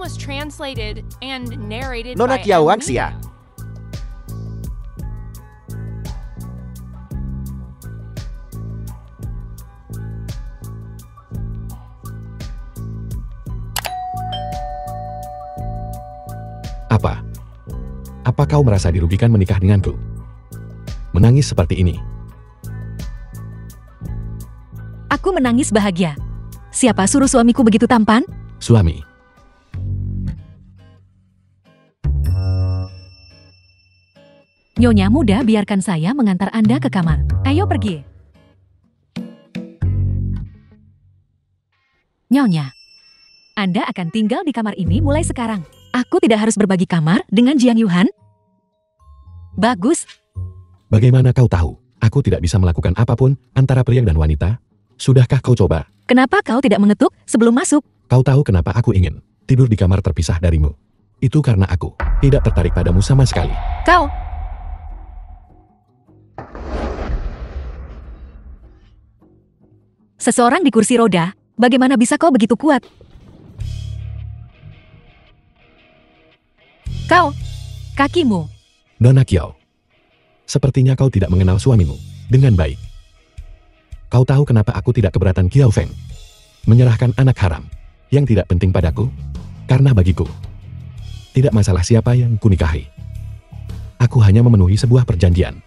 film was translated and narrated Nona by Kiao M. Wangxia. Apa? Apa kau merasa dirugikan menikah denganku? Menangis seperti ini. Aku menangis bahagia. Siapa suruh suamiku begitu tampan? Suami. Nyonya muda, biarkan saya mengantar Anda ke kamar. Ayo pergi. Nyonya, Anda akan tinggal di kamar ini mulai sekarang. Aku tidak harus berbagi kamar dengan Jiang Yuhan. Bagus. Bagaimana kau tahu? Aku tidak bisa melakukan apapun antara pria dan wanita. Sudahkah kau coba? Kenapa kau tidak mengetuk sebelum masuk? Kau tahu kenapa aku ingin tidur di kamar terpisah darimu? Itu karena aku tidak tertarik padamu sama sekali. Kau. Seseorang di kursi roda, bagaimana bisa kau begitu kuat? Kau, kakimu. Nona Kiao, sepertinya kau tidak mengenal suamimu dengan baik. Kau tahu kenapa aku tidak keberatan Kiao Feng menyerahkan anak haram yang tidak penting padaku? Karena bagiku, tidak masalah siapa yang kunikahi. Aku hanya memenuhi sebuah perjanjian.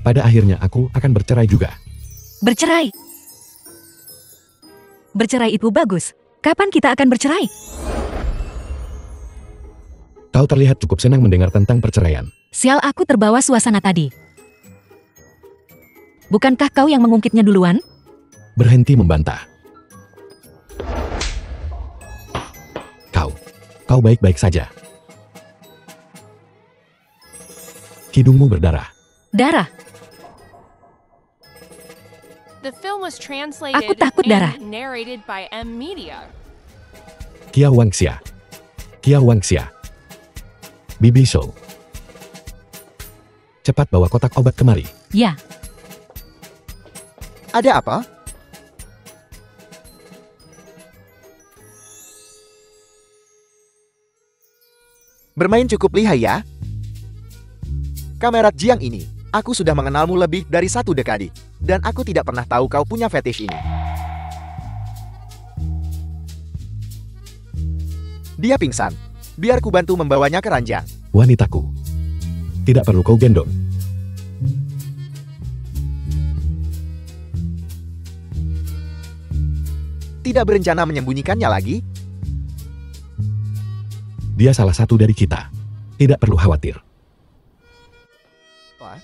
Pada akhirnya aku akan bercerai juga. Bercerai? Bercerai itu bagus. Kapan kita akan bercerai? Kau terlihat cukup senang mendengar tentang perceraian. Sial, aku terbawa suasana tadi. Bukankah kau yang mengungkitnya duluan? Berhenti membantah. Kau baik-baik saja. Hidungmu berdarah. Darah? The film was translated Aku takut darah. and narrated by M. Media. Kiao Wangxia. Kiao Wangxia. Bibi Show. Cepat bawa kotak obat kemari. Ya. Ada apa? Bermain cukup lihai ya. Kamerat Jiang ini, aku sudah mengenalmu lebih dari 1 dekade. Dan aku tidak pernah tahu kau punya fetish ini. Dia pingsan. Biar ku bantu membawanya ke ranjang. Wanitaku. Tidak perlu kau gendong. Tidak berencana menyembunyikannya lagi? Dia salah satu dari kita. Tidak perlu khawatir. Apa?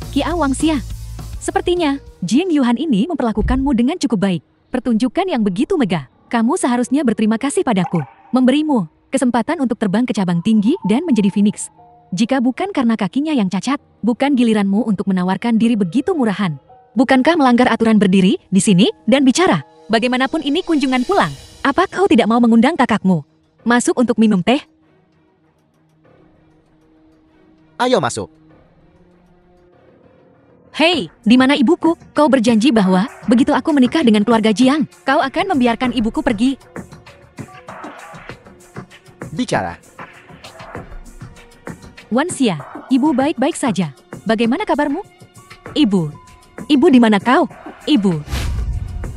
Kiao Wangxia. Sepertinya, Jiang Yuhan ini memperlakukanmu dengan cukup baik. Pertunjukan yang begitu megah. Kamu seharusnya berterima kasih padaku. Memberimu kesempatan untuk terbang ke cabang tinggi dan menjadi Phoenix. Jika bukan karena kakinya yang cacat, bukan giliranmu untuk menawarkan diri begitu murahan. Bukankah melanggar aturan berdiri di sini dan bicara? Bagaimanapun ini kunjungan pulang. Apa kau tidak mau mengundang kakakmu masuk untuk minum teh? Ayo masuk. Hei, di mana ibuku? Kau berjanji bahwa begitu aku menikah dengan keluarga Jiang, kau akan membiarkan ibuku pergi. Bicara. Wanxia, ibu baik-baik saja. Bagaimana kabarmu? Ibu di mana kau? Ibu.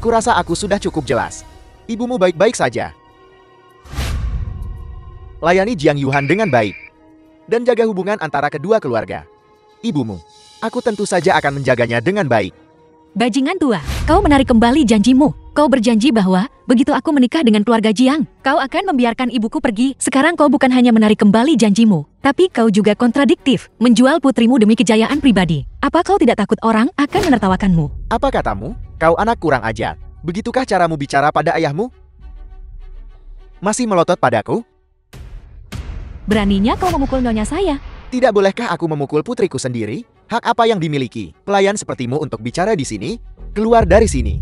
Kurasa aku sudah cukup jelas. Ibumu baik-baik saja. Layani Jiang Yuhan dengan baik. Dan jaga hubungan antara kedua keluarga. Ibumu, aku tentu saja akan menjaganya dengan baik. Bajingan tua, kau menarik kembali janjimu. Kau berjanji bahwa begitu aku menikah dengan keluarga Jiang, kau akan membiarkan ibuku pergi. Sekarang kau bukan hanya menarik kembali janjimu, tapi kau juga kontradiktif, menjual putrimu demi kejayaan pribadi. Apa kau tidak takut orang akan menertawakanmu? Apa katamu? Kau anak kurang ajar. Begitukah caramu bicara pada ayahmu? Masih melotot padaku? Beraninya kau memukul nyonya saya? Tidak bolehkah aku memukul putriku sendiri? Hak apa yang dimiliki pelayan sepertimu untuk bicara di sini? Keluar dari sini.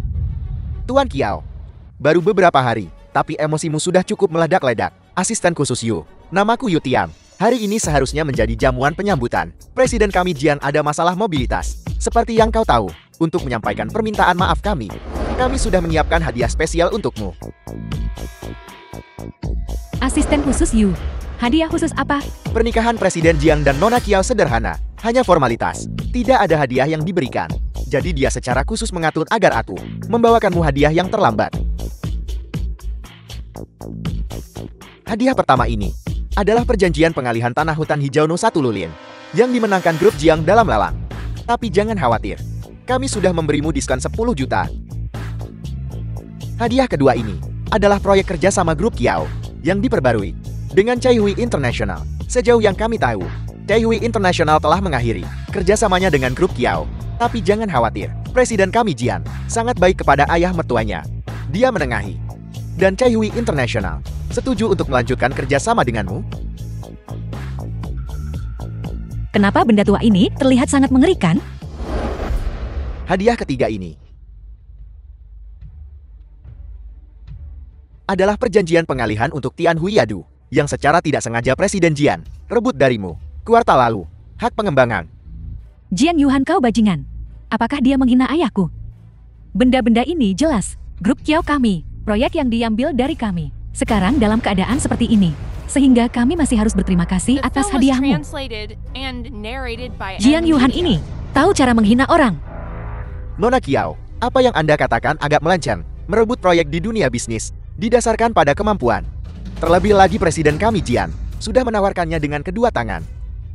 Tuan Kiao, baru beberapa hari, tapi emosimu sudah cukup meledak-ledak. Asisten khusus Yu, Namaku Yu Tiang. Hari ini seharusnya menjadi jamuan penyambutan. Presiden kami Jian ada masalah mobilitas. Seperti yang kau tahu, untuk menyampaikan permintaan maaf kami sudah menyiapkan hadiah spesial untukmu. Asisten khusus Yu. Hadiah khusus apa? Pernikahan Presiden Jiang dan Nona Kiao sederhana, hanya formalitas. Tidak ada hadiah yang diberikan. Jadi dia secara khusus mengatur agar aku membawakanmu hadiah yang terlambat. Hadiah pertama ini adalah perjanjian pengalihan tanah hutan hijau No 1 Lulin yang dimenangkan grup Jiang dalam lelang. Tapi jangan khawatir, kami sudah memberimu diskon 10 juta. Hadiah kedua ini adalah proyek kerja sama grup Kiao yang diperbarui dengan Chaihui International. Sejauh yang kami tahu, Chaihui International telah mengakhiri kerjasamanya dengan grup Kiao. Tapi jangan khawatir, Presiden kami Jian sangat baik kepada ayah mertuanya. Dia menengahi. Dan Chaihui International setuju untuk melanjutkan kerjasama denganmu. Kenapa benda tua ini terlihat sangat mengerikan? Hadiah ketiga ini adalah perjanjian pengalihan untuk Tian Hui Yadu yang secara tidak sengaja Presiden Jian rebut darimu kuartal lalu. Hak pengembangan. Jiang Yuhan kau bajingan. Apakah dia menghina ayahku? Benda-benda ini jelas grup Kiao kami, proyek yang diambil dari kami. Sekarang dalam keadaan seperti ini, sehingga kami masih harus berterima kasih The atas film was hadiahmu. translated and narrated by Jiang M Yuhan Media. ini tahu cara menghina orang. Nona Kiao, apa yang Anda katakan agak melenceng, merebut proyek di dunia bisnis, didasarkan pada kemampuan. Terlebih lagi Presiden kami Jian sudah menawarkannya dengan kedua tangan.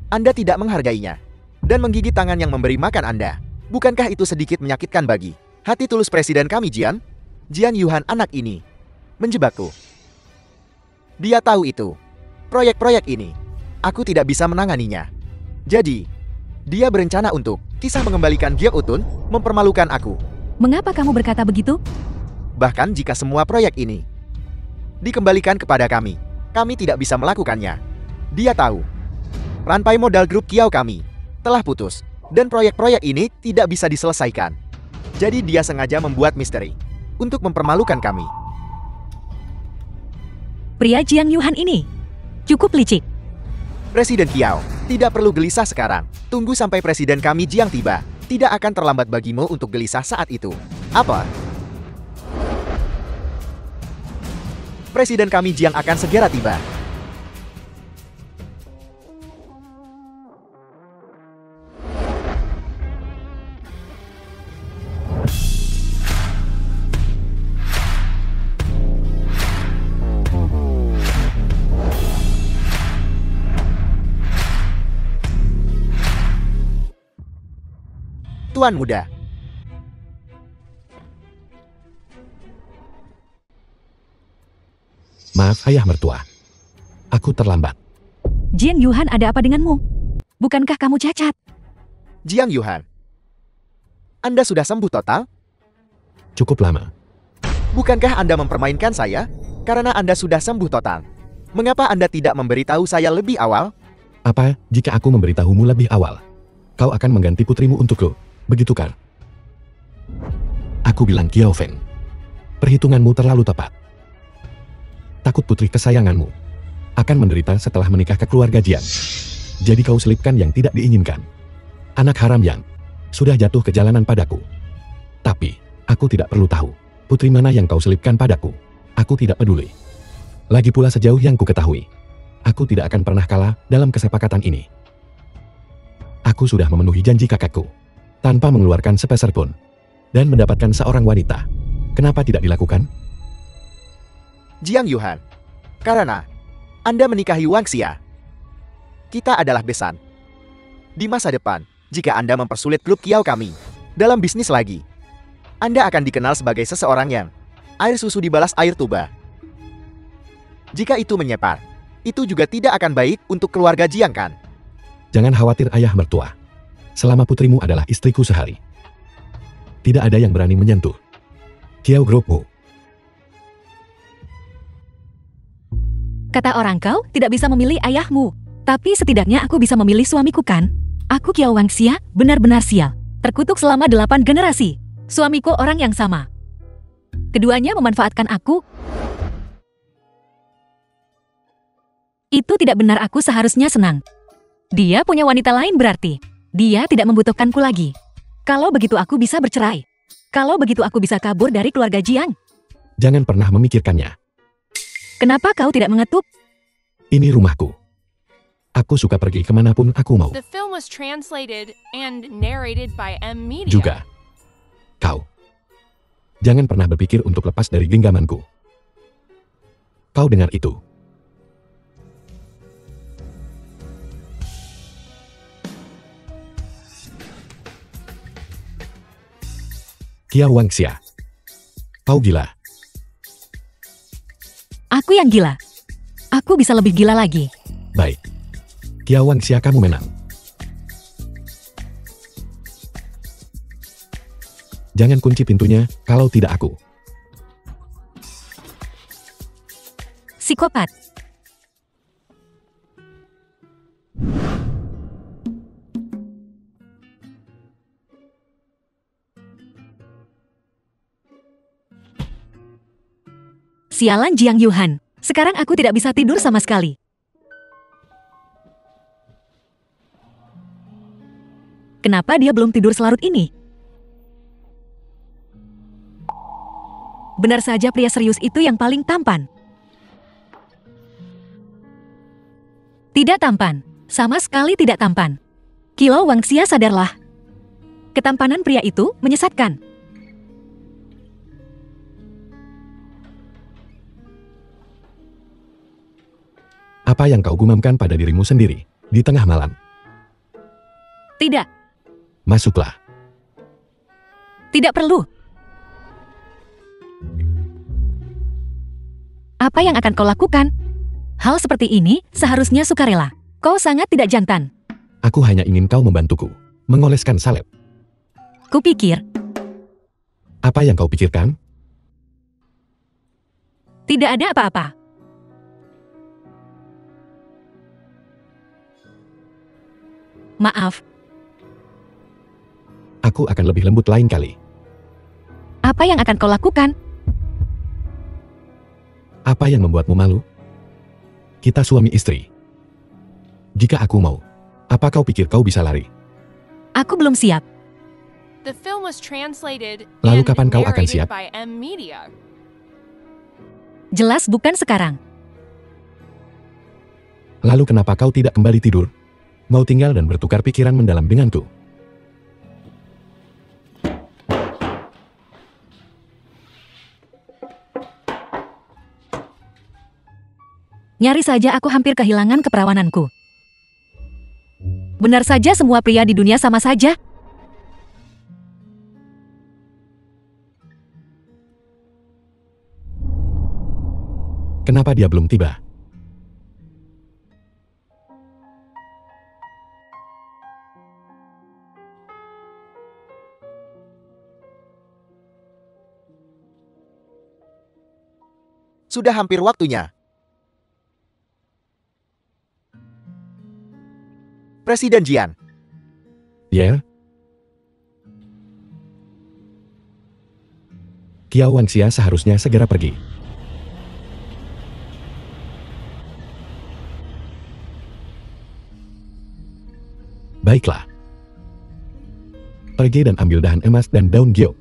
Anda tidak menghargainya dan menggigit tangan yang memberi makan Anda. Bukankah itu sedikit menyakitkan bagi hati tulus Presiden kami Jian? Jian Yuhan anak ini menjebakku. Dia tahu itu. Proyek-proyek ini, aku tidak bisa menanganinya. Jadi, dia berencana untuk kisah mengembalikan Giok Utun, mempermalukan aku. Mengapa kamu berkata begitu? Bahkan jika semua proyek ini dikembalikan kepada kami tidak bisa melakukannya. Dia tahu, rantai modal grup Kiao kami telah putus, dan proyek-proyek ini tidak bisa diselesaikan. Jadi dia sengaja membuat misteri untuk mempermalukan kami. Pria Jiang Yuhan ini cukup licik. Presiden Kiao, tidak perlu gelisah sekarang. Tunggu sampai Presiden kami Jiang tiba. Tidak akan terlambat bagimu untuk gelisah saat itu. Apa? Presiden kami Jiang akan segera tiba. Tuan muda. Maaf ayah mertua. Aku terlambat. Jiang Yuhan ada apa denganmu? Bukankah kamu cacat? Jiang Yuhan, Anda sudah sembuh total? Cukup lama. Bukankah Anda mempermainkan saya? Karena Anda sudah sembuh total. Mengapa Anda tidak memberitahu saya lebih awal? Apa jika aku memberitahumu lebih awal? Kau akan mengganti putrimu untukku, begitu kan? Aku bilang Kiao Feng. Perhitunganmu terlalu tepat. Takut putri kesayanganmu akan menderita setelah menikah ke keluarga Jian. Jadi kau selipkan yang tidak diinginkan. Anak haram yang sudah jatuh ke jalanan padaku. Tapi, aku tidak perlu tahu putri mana yang kau selipkan padaku. Aku tidak peduli. Lagi pula sejauh yang ku ketahui, aku tidak akan pernah kalah dalam kesepakatan ini. Aku sudah memenuhi janji kakakku, tanpa mengeluarkan sepeser pun, dan mendapatkan seorang wanita. Kenapa tidak dilakukan? Jiang Yuhan, karena Anda menikahi Wang Xia. Kita adalah besan. Di masa depan, jika Anda mempersulit klub Kiao kami dalam bisnis lagi, Anda akan dikenal sebagai seseorang yang air susu dibalas air tuba. Jika itu menyebar, itu juga tidak akan baik untuk keluarga Jiang kan? Jangan khawatir ayah mertua. Selama putrimu adalah istriku sehari, tidak ada yang berani menyentuh Kiao Groupmu. Kata orang kau tidak bisa memilih ayahmu. Tapi setidaknya aku bisa memilih suamiku kan? Aku Kiao Wang Xia, benar-benar sial. Terkutuk selama 8 generasi. Suamiku orang yang sama. Keduanya memanfaatkan aku. Itu tidak benar, aku seharusnya senang. Dia punya wanita lain berarti. Dia tidak membutuhkanku lagi. Kalau begitu aku bisa bercerai. Kalau begitu aku bisa kabur dari keluarga Jiang. Jangan pernah memikirkannya. Kenapa kau tidak mengetuk? Ini rumahku. Aku suka pergi kemanapun aku mau. The film was translated and narrated by M Media. Juga. Kau. Jangan pernah berpikir untuk lepas dari genggamanku. Kau dengar itu? Kia Wangxia. Kau gila. Aku yang gila. Aku bisa lebih gila lagi. Baik. Kia Wangxia, kamu menang. Jangan kunci pintunya, kalau tidak aku. Psikopat. Sialan Jiang Yuhan. Sekarang aku tidak bisa tidur sama sekali. Kenapa dia belum tidur selarut ini? Benar saja pria serius itu yang paling tampan. Tidak tampan. Sama sekali tidak tampan. Kilo Wangxia, sadarlah. Ketampanan pria itu menyesatkan. Apa yang kau gumamkan pada dirimu sendiri, di tengah malam? Tidak. Masuklah. Tidak perlu. Apa yang akan kau lakukan? Hal seperti ini seharusnya sukarela. Kau sangat tidak jantan. Aku hanya ingin kau membantuku, mengoleskan salep. Kupikir, Apa yang kau pikirkan? tidak ada apa-apa. Maaf, Aku akan lebih lembut lain kali. apa yang akan kau lakukan? Apa yang membuatmu malu? Kita suami istri. Jika aku mau, apa kau pikir kau bisa lari? Aku belum siap. The film was translated Lalu and kapan kau akan narrated siap? by M Media. Jelas bukan sekarang. Lalu kenapa kau tidak kembali tidur? Mau tinggal dan bertukar pikiran mendalam denganku? Nyaris saja aku hampir kehilangan keperawananku. Benar saja semua pria di dunia sama saja. Kenapa dia belum tiba? Sudah hampir waktunya. Presiden Jian, Ya? Kia Wangxia seharusnya segera pergi. Baiklah. Pergi dan ambil dahan emas dan daun giok.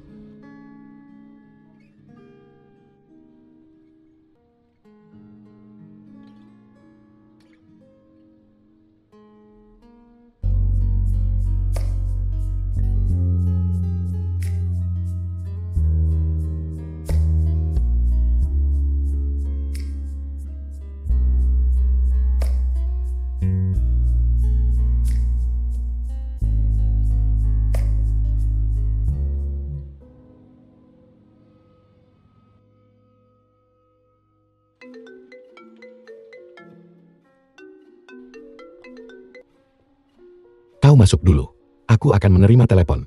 Kau masuk dulu. Aku akan menerima telepon.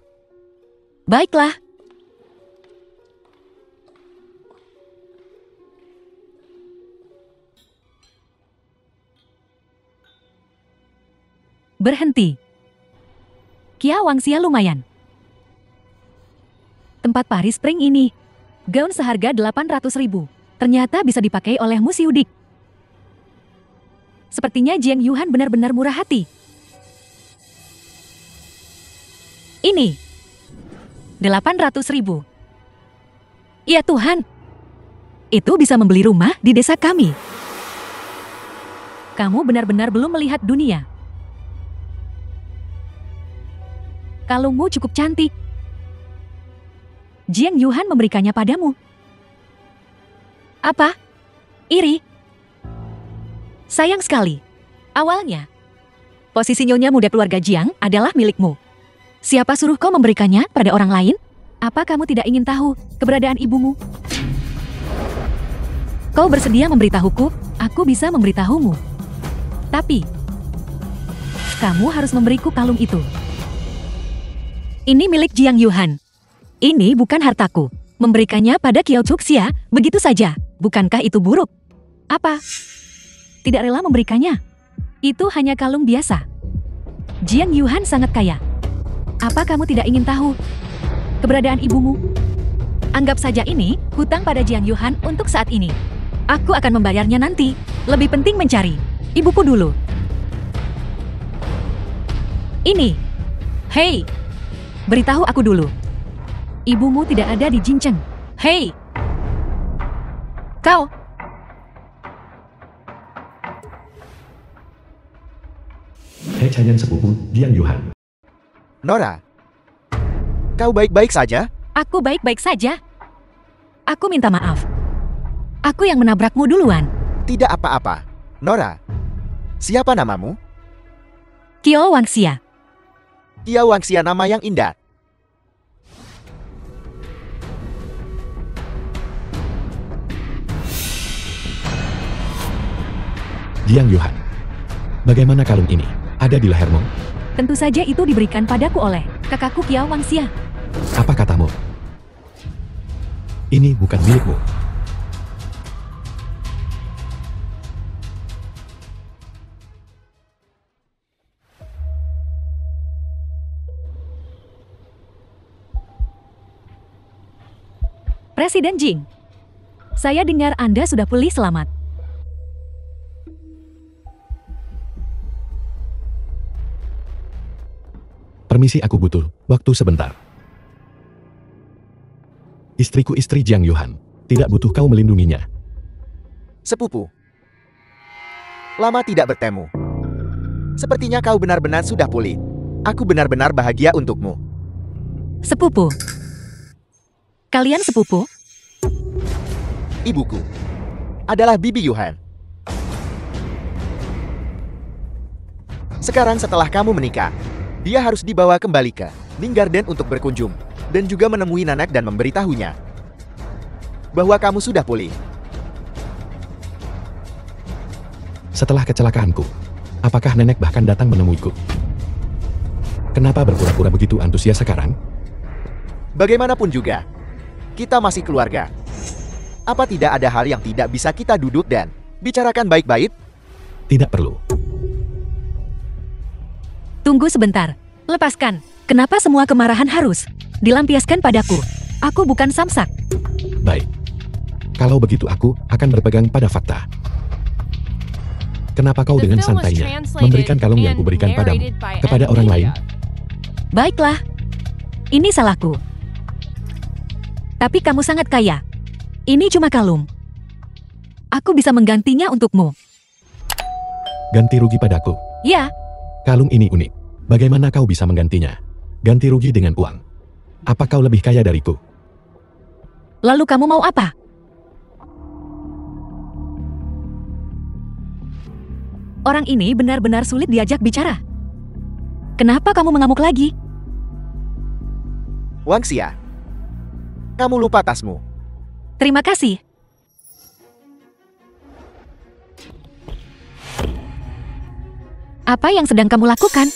Baiklah. Berhenti. Kia Wangxia lumayan. Tempat Paris Spring ini. Gaun seharga 800.000. Ternyata bisa dipakai oleh Musiudik. Sepertinya Jiang Yuhan benar-benar murah hati. Ini 800.000. Ya Tuhan, itu bisa membeli rumah di desa kami. Kamu benar-benar belum melihat dunia. Kalungmu cukup cantik. Jiang Yuhan memberikannya padamu. Apa? Iri? Sayang sekali. Awalnya, posisi nyonya muda keluarga Jiang adalah milikmu. Siapa suruh kau memberikannya pada orang lain? Apa kamu tidak ingin tahu keberadaan ibumu? Kau bersedia memberitahuku, aku bisa memberitahumu. Tapi, kamu harus memberiku kalung itu. Ini milik Jiang Yuhan. Ini bukan hartaku. Memberikannya pada Qiao Chuxia, begitu saja. Bukankah itu buruk? Apa? Tidak rela memberikannya? Itu hanya kalung biasa. Jiang Yuhan sangat kaya. Apa kamu tidak ingin tahu keberadaan ibumu? Anggap saja ini hutang pada Jiang Yuhan untuk saat ini. Aku akan membayarnya nanti. Lebih penting mencari ibuku dulu. Ini. Hei, beritahu aku dulu. Ibumu tidak ada di Jincheng. Hei, kau. Hei Cayan sepupu Jiang Yuhan. Nora, kau baik-baik saja? Aku baik-baik saja. Aku minta maaf. Aku yang menabrakmu duluan. Tidak apa-apa. Nora, siapa namamu? Qiao Wangxia. Qiao Wangxia, nama yang indah. Jiang Yuhan. Bagaimana kalung ini? Ada di lehermu? Tentu saja itu diberikan padaku oleh kakakku Qiao Wangxia. Apa katamu? Ini bukan milikmu. Presiden Jing, saya dengar Anda sudah pulih selamat. Permisi, aku butuh waktu sebentar. Istriku istri Jiang Yuhan. Tidak butuh kau melindunginya. Sepupu, lama tidak bertemu. Sepertinya kau benar-benar sudah pulih. Aku benar-benar bahagia untukmu. Sepupu. Kalian sepupu? Ibuku adalah Bibi Yuhan. Sekarang setelah kamu menikah, dia harus dibawa kembali ke Ning Garden untuk berkunjung dan juga menemui Nanak dan memberitahunya bahwa kamu sudah pulih. Setelah kecelakaanku, apakah nenek bahkan datang menemuiku? Kenapa berpura-pura begitu antusias sekarang? Bagaimanapun juga, kita masih keluarga. Apa tidak ada hal yang tidak bisa kita duduk dan bicarakan baik-baik? Tidak perlu. Tunggu sebentar. Lepaskan. Kenapa semua kemarahan harus dilampiaskan padaku? Aku bukan samsak. Baik. Kalau begitu aku akan berpegang pada fakta. Kenapa kau The dengan film was santainya translated memberikan kalung yang and kuberikan padamu narrated by kepada M. orang lain? Media. Baiklah. Ini salahku. Tapi kamu sangat kaya. Ini cuma kalung. Aku bisa menggantinya untukmu. Ganti rugi padaku. Ya, Kalung ini unik. Bagaimana kau bisa menggantinya? Ganti rugi dengan uang. Apa kau lebih kaya dariku? lalu kamu mau apa? Orang ini benar-benar sulit diajak bicara. Kenapa kamu mengamuk lagi? Wangxia, kamu lupa tasmu. Terima kasih. Apa yang sedang kamu lakukan?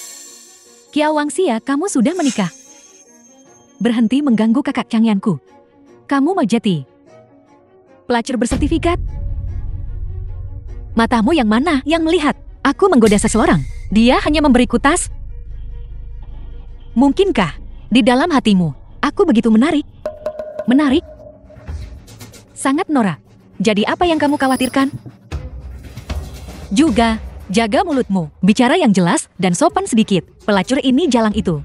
Qiao Wangxia, kamu sudah menikah. Berhenti mengganggu kakak Changyanku. Kamu mau jadi pelacur bersertifikat? Matamu yang mana yang melihat? Aku menggoda seseorang. Dia hanya memberiku tas. Mungkinkah di dalam hatimu aku begitu menarik? Menarik? Sangat norak. Jadi apa yang kamu khawatirkan? Juga, Jaga mulutmu, bicara yang jelas dan sopan sedikit. Pelacur ini jalang itu.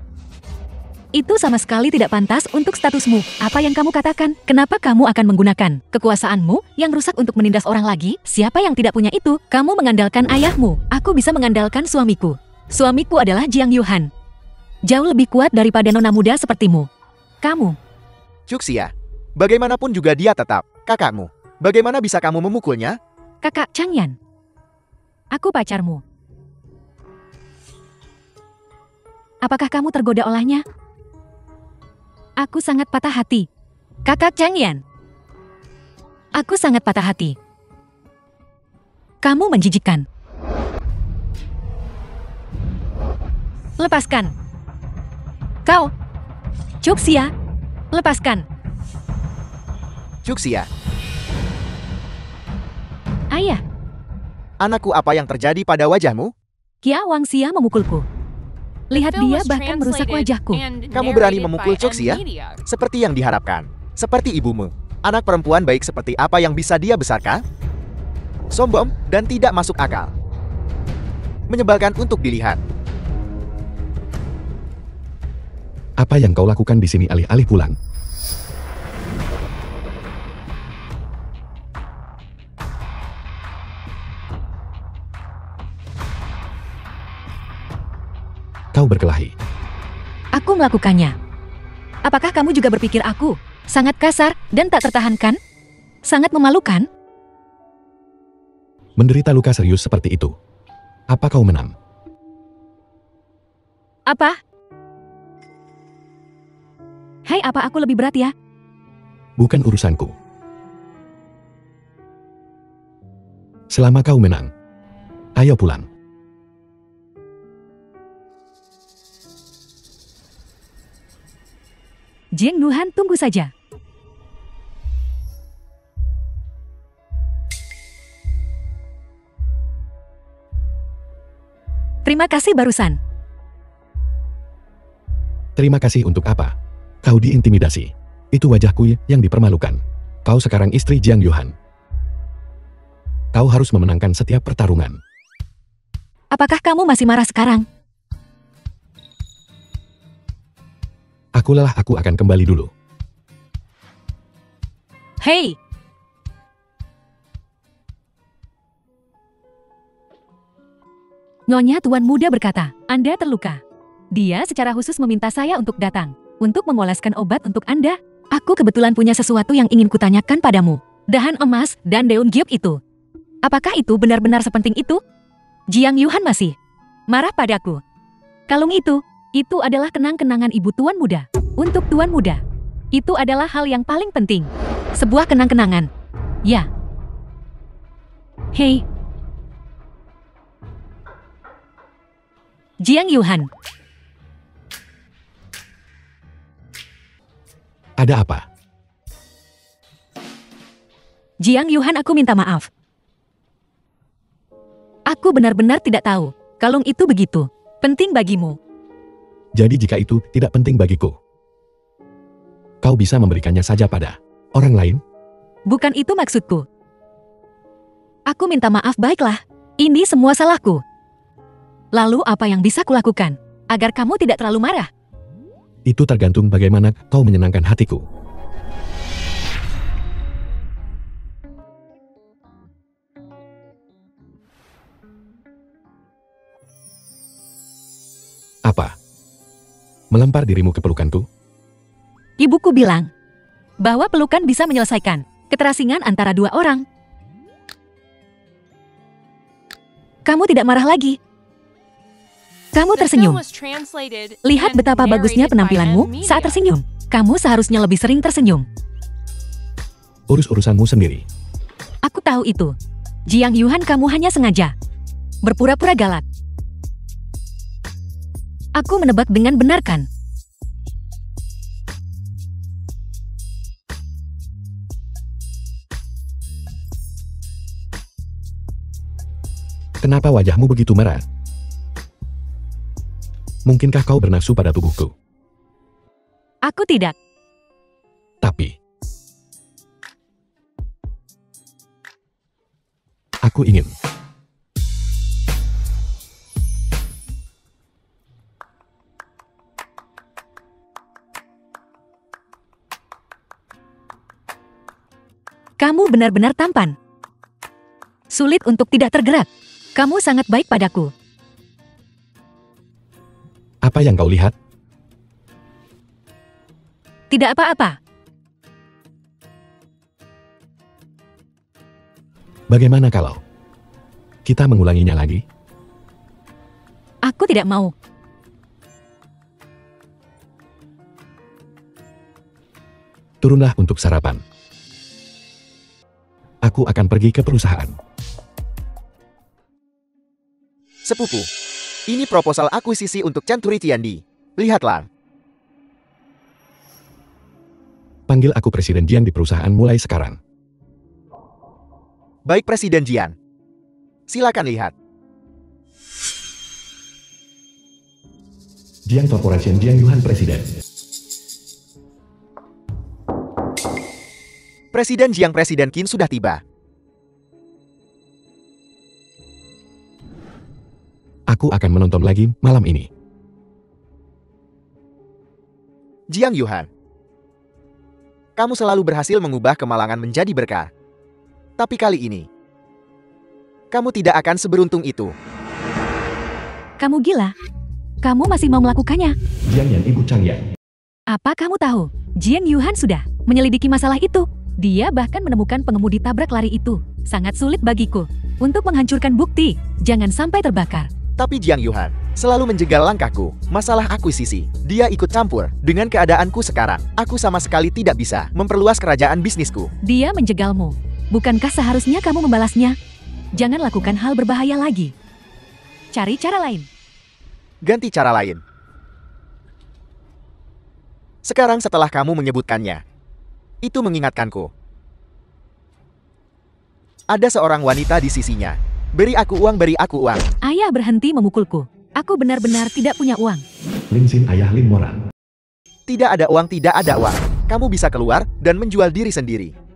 Itu sama sekali tidak pantas untuk statusmu. Apa yang kamu katakan? Kenapa kamu akan menggunakan kekuasaanmu yang rusak untuk menindas orang lagi? Siapa yang tidak punya itu? Kamu mengandalkan ayahmu. Aku bisa mengandalkan suamiku. Suamiku adalah Jiang Yuhan. Jauh lebih kuat daripada nona muda sepertimu. Kamu. Cuxia, bagaimanapun juga dia tetap kakakmu. Bagaimana bisa kamu memukulnya? Kakak Changyan. Aku pacarmu. Apakah kamu tergoda olehnya? Aku sangat patah hati. Kakak Changyan. Aku sangat patah hati. Kamu menjijikkan. Lepaskan. Kau. Cuxia. Lepaskan. Cuxia, Ayah. anakku, apa yang terjadi pada wajahmu? Kia Wangxia memukulku. Lihat dia bahkan merusak wajahku. Kamu berani memukul Cuxia? Seperti yang diharapkan. Seperti ibumu. Anak perempuan baik seperti apa yang bisa dia besarkan? Sombong dan tidak masuk akal. Menyebalkan untuk dilihat. Apa yang kau lakukan di sini alih-alih pulang? Kau berkelahi. Aku melakukannya. Apakah kamu juga berpikir aku sangat kasar dan tak tertahankan? Sangat memalukan? Menderita luka serius seperti itu. Apa kau menang? Apa? Hai, apa aku lebih berat ya? Bukan urusanku. Selama kau menang, ayo pulang. Jiang Yuhan, tunggu saja. Terima kasih barusan. Terima kasih untuk apa? Kau diintimidasi. Itu wajahku yang dipermalukan. Kau sekarang istri Jiang Yuhan. Kau harus memenangkan setiap pertarungan. Apakah kamu masih marah sekarang? Aku akan kembali dulu. Hei! Nyonya Tuan Muda berkata, Anda terluka. Dia secara khusus meminta saya untuk datang, untuk memoleskan obat untuk Anda. Aku kebetulan punya sesuatu yang ingin kutanyakan padamu. Dahan emas dan daun giok itu. Apakah itu benar-benar sepenting itu? Jiang Yuhan masih marah padaku. Kalung itu adalah kenang-kenangan ibu Tuan Muda. Untuk Tuan Muda, itu adalah hal yang paling penting. Sebuah kenang-kenangan. Ya. Hei. Jiang Yuhan. Ada apa? Jiang Yuhan, aku minta maaf. Aku benar-benar tidak tahu kalung itu begitu penting bagimu. Jadi jika itu tidak penting bagiku, kau bisa memberikannya saja pada orang lain? Bukan itu maksudku. Aku minta maaf, baiklah. Ini semua salahku. Lalu apa yang bisa kulakukan agar kamu tidak terlalu marah? Itu tergantung bagaimana kau menyenangkan hatiku. Apa? Melempar dirimu ke pelukanku? Ibuku bilang bahwa pelukan bisa menyelesaikan keterasingan antara dua orang. Kamu tidak marah lagi. Kamu tersenyum. Lihat betapa bagusnya penampilanmu saat tersenyum. Kamu seharusnya lebih sering tersenyum. Urus urusanmu sendiri. Aku tahu itu. Jiang Yuhan, kamu hanya sengaja berpura-pura galak. Aku menebak dengan benar, kan? Kenapa wajahmu begitu merah? Mungkinkah kau bernafsu pada tubuhku? Aku tidak. Tapi aku ingin. Kamu benar-benar tampan. Sulit untuk tidak tergerak. Kamu sangat baik padaku. Apa yang kau lihat? Tidak apa-apa. Bagaimana kalau kita mengulanginya lagi? Aku tidak mau. Turunlah untuk sarapan. Aku akan pergi ke perusahaan. Sepupu, ini proposal akuisisi untuk Century Tiandi. Lihatlah. Panggil aku Presiden Jian di perusahaan mulai sekarang. Baik Presiden Jian. Silakan lihat. Jian Corporation Jian Yuhan Presiden. Presiden Jiang Presiden Qin sudah tiba. Aku akan menonton lagi malam ini. Jiang Yuhan. Kamu selalu berhasil mengubah kemalangan menjadi berkah. Tapi kali ini, kamu tidak akan seberuntung itu. Kamu gila? Kamu masih mau melakukannya? Jian Yan Ibu Changyan. Apa kamu tahu? Jiang Yuhan sudah menyelidiki masalah itu. Dia bahkan menemukan pengemudi tabrak lari itu. Sangat sulit bagiku untuk menghancurkan bukti. Jangan sampai terbakar. Tapi Jiang Yuhan selalu menjegal langkahku. Masalah akuisisi, dia ikut campur. Dengan keadaanku sekarang, aku sama sekali tidak bisa memperluas kerajaan bisnisku. Dia menjegalmu. Bukankah seharusnya kamu membalasnya? Jangan lakukan hal berbahaya lagi. Cari cara lain. Ganti cara lain. Sekarang setelah kamu menyebutkannya, itu mengingatkanku. Ada seorang wanita di sisinya. Beri aku uang, beri aku uang. Ayah berhenti memukulku. Aku benar-benar tidak punya uang. Lin Xin ayah Lin Moran. Tidak ada uang, tidak ada uang. Kamu bisa keluar dan menjual diri sendiri.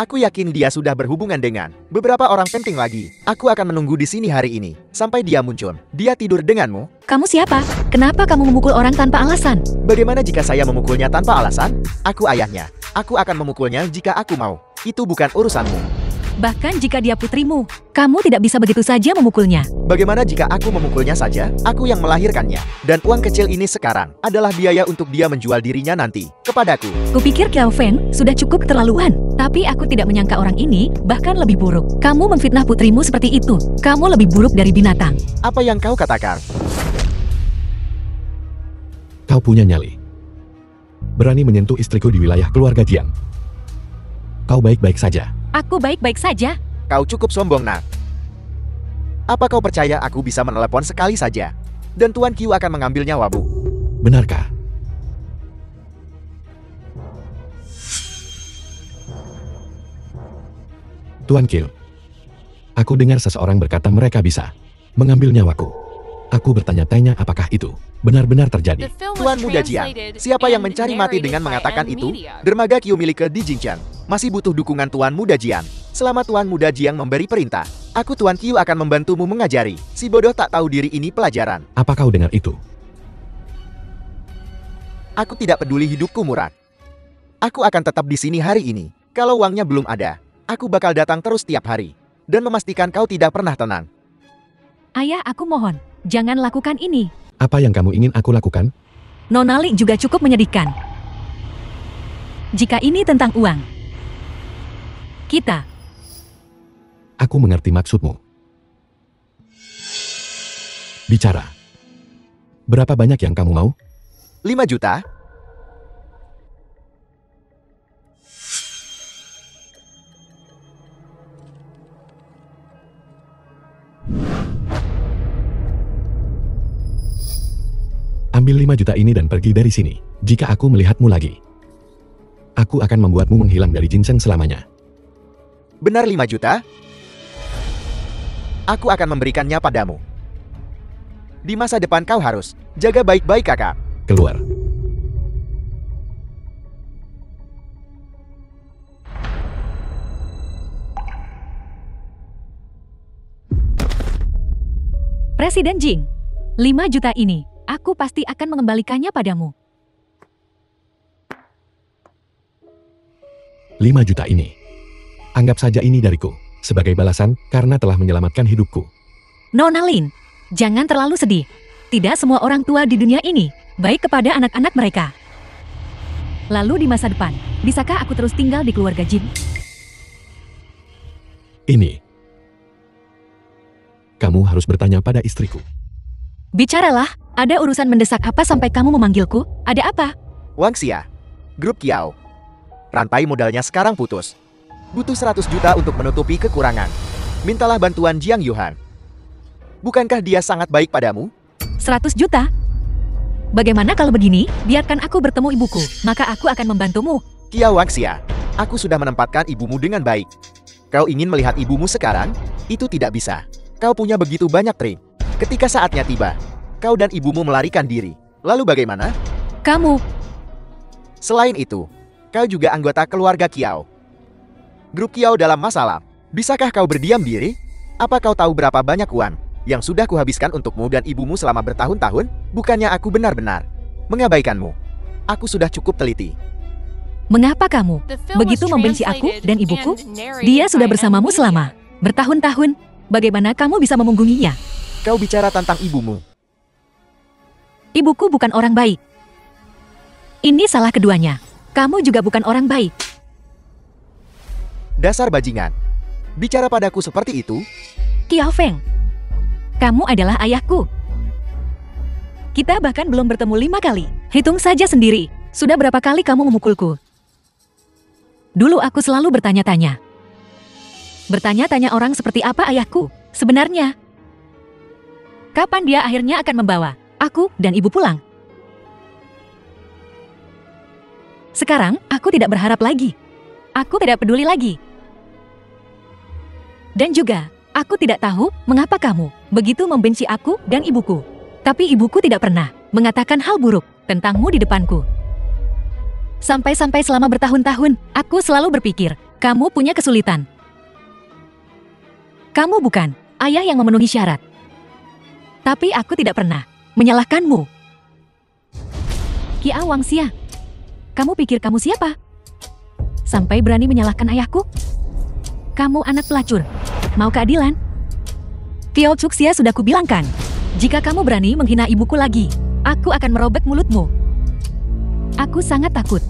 Aku yakin dia sudah berhubungan dengan beberapa orang penting lagi. Aku akan menunggu di sini hari ini sampai dia muncul. Dia tidur denganmu? Kamu siapa? Kenapa kamu memukul orang tanpa alasan? Bagaimana jika saya memukulnya tanpa alasan? Aku ayahnya. Aku akan memukulnya jika aku mau. Itu bukan urusanmu. Bahkan jika dia putrimu, kamu tidak bisa begitu saja memukulnya. Bagaimana jika aku memukulnya saja? Aku yang melahirkannya. Dan uang kecil ini sekarang adalah biaya untuk dia menjual dirinya nanti kepadaku. Kupikir Kiao Feng sudah cukup keterlaluan. Tapi aku tidak menyangka orang ini bahkan lebih buruk. Kamu memfitnah putrimu seperti itu. Kamu lebih buruk dari binatang. Apa yang kau katakan? Kau punya nyali. Berani menyentuh istriku di wilayah keluarga Jiang. Kau baik-baik saja. Aku baik-baik saja. Kau cukup sombong, nak. Apa kau percaya aku bisa menelepon sekali saja? Dan Tuan Qiu akan mengambil nyawamu? Benarkah? Tuan Qiu. Aku dengar seseorang berkata mereka bisa mengambil nyawaku. Aku bertanya-tanya apakah itu benar-benar terjadi. Tuan Muda Jiang, siapa yang mencari mati dengan mengatakan itu? Dermaga Qiu milik di Jingchen masih butuh dukungan Tuan Muda Jiang. Selama Tuan Muda Jiang memberi perintah, aku Tuan Qiu akan membantumu mengajari si bodoh tak tahu diri ini pelajaran. Apa kau dengar itu? Aku tidak peduli hidupku, Murad. Aku akan tetap di sini hari ini. Kalau uangnya belum ada, aku bakal datang terus tiap hari dan memastikan kau tidak pernah tenang. Ayah, aku mohon, jangan lakukan ini. Apa yang kamu ingin aku lakukan? Nona Li juga cukup menyedihkan. Jika ini tentang uang, kita. Aku mengerti maksudmu. Bicara. Berapa banyak yang kamu mau? 5 juta? Ambil 5 juta ini dan pergi dari sini. Jika aku melihatmu lagi, aku akan membuatmu menghilang dari ginseng selamanya. Benar 5 juta? Aku akan memberikannya padamu. Di masa depan kau harus jaga baik-baik, kakak. Keluar. Presiden Jing, 5 juta ini, aku pasti akan mengembalikannya padamu. 5 juta ini. Anggap saja ini dariku, sebagai balasan karena telah menyelamatkan hidupku. Nona Lin, jangan terlalu sedih. Tidak semua orang tua di dunia ini baik kepada anak-anak mereka. Lalu di masa depan, bisakah aku terus tinggal di keluarga Jin? Ini. Kamu harus bertanya pada istriku. Bicaralah, ada urusan mendesak apa sampai kamu memanggilku? Ada apa? Wang Xia, grup Kiao. Rantai modalnya sekarang putus. Butuh 100 juta untuk menutupi kekurangan. Mintalah bantuan Jiang Yuhan. Bukankah dia sangat baik padamu? 100 juta? Bagaimana kalau begini, biarkan aku bertemu ibuku, maka aku akan membantumu. Kiao Wang Xia, aku sudah menempatkan ibumu dengan baik. Kau ingin melihat ibumu sekarang? Itu tidak bisa. Kau punya begitu banyak trik. Ketika saatnya tiba, kau dan ibumu melarikan diri. Lalu bagaimana? Kamu, Selain itu, kau juga anggota keluarga Kiao. Grup Kiao dalam masalah. Bisakah kau berdiam diri? Apa kau tahu berapa banyak uang yang sudah kuhabiskan untukmu dan ibumu selama bertahun-tahun? Bukannya aku benar-benar mengabaikanmu. Aku sudah cukup teliti. mengapa kamu The film begitu was membenci aku translated dan ibuku? and narrated Dia sudah by bersamamu M. selama bertahun-tahun. Bagaimana kamu bisa memunggunginya? Kau bicara tentang ibumu. Ibuku bukan orang baik. Ini salah keduanya. Kamu juga bukan orang baik. Dasar bajingan. Bicara padaku seperti itu? Kiao Feng, kamu adalah ayahku. Kita bahkan belum bertemu 5 kali. Hitung saja sendiri. Sudah berapa kali kamu memukulku? Dulu aku selalu bertanya-tanya. Bertanya-tanya orang seperti apa ayahku sebenarnya. Kapan dia akhirnya akan membawa aku dan ibu pulang? Sekarang, aku tidak berharap lagi. Aku tidak peduli lagi. Dan juga, aku tidak tahu mengapa kamu begitu membenci aku dan ibuku. Tapi ibuku tidak pernah mengatakan hal buruk tentangmu di depanku. Sampai-sampai selama bertahun-tahun, aku selalu berpikir, kamu punya kesulitan. Kamu bukan ayah yang memenuhi syarat. Tapi aku tidak pernah menyalahkanmu. Kiao Wang Xia, kamu pikir kamu siapa? Sampai berani menyalahkan ayahku? Kamu anak pelacur. Mau keadilan? Kiao Chuxia sudah kubilangkan. Jika kamu berani menghina ibuku lagi, aku akan merobek mulutmu. Aku sangat takut.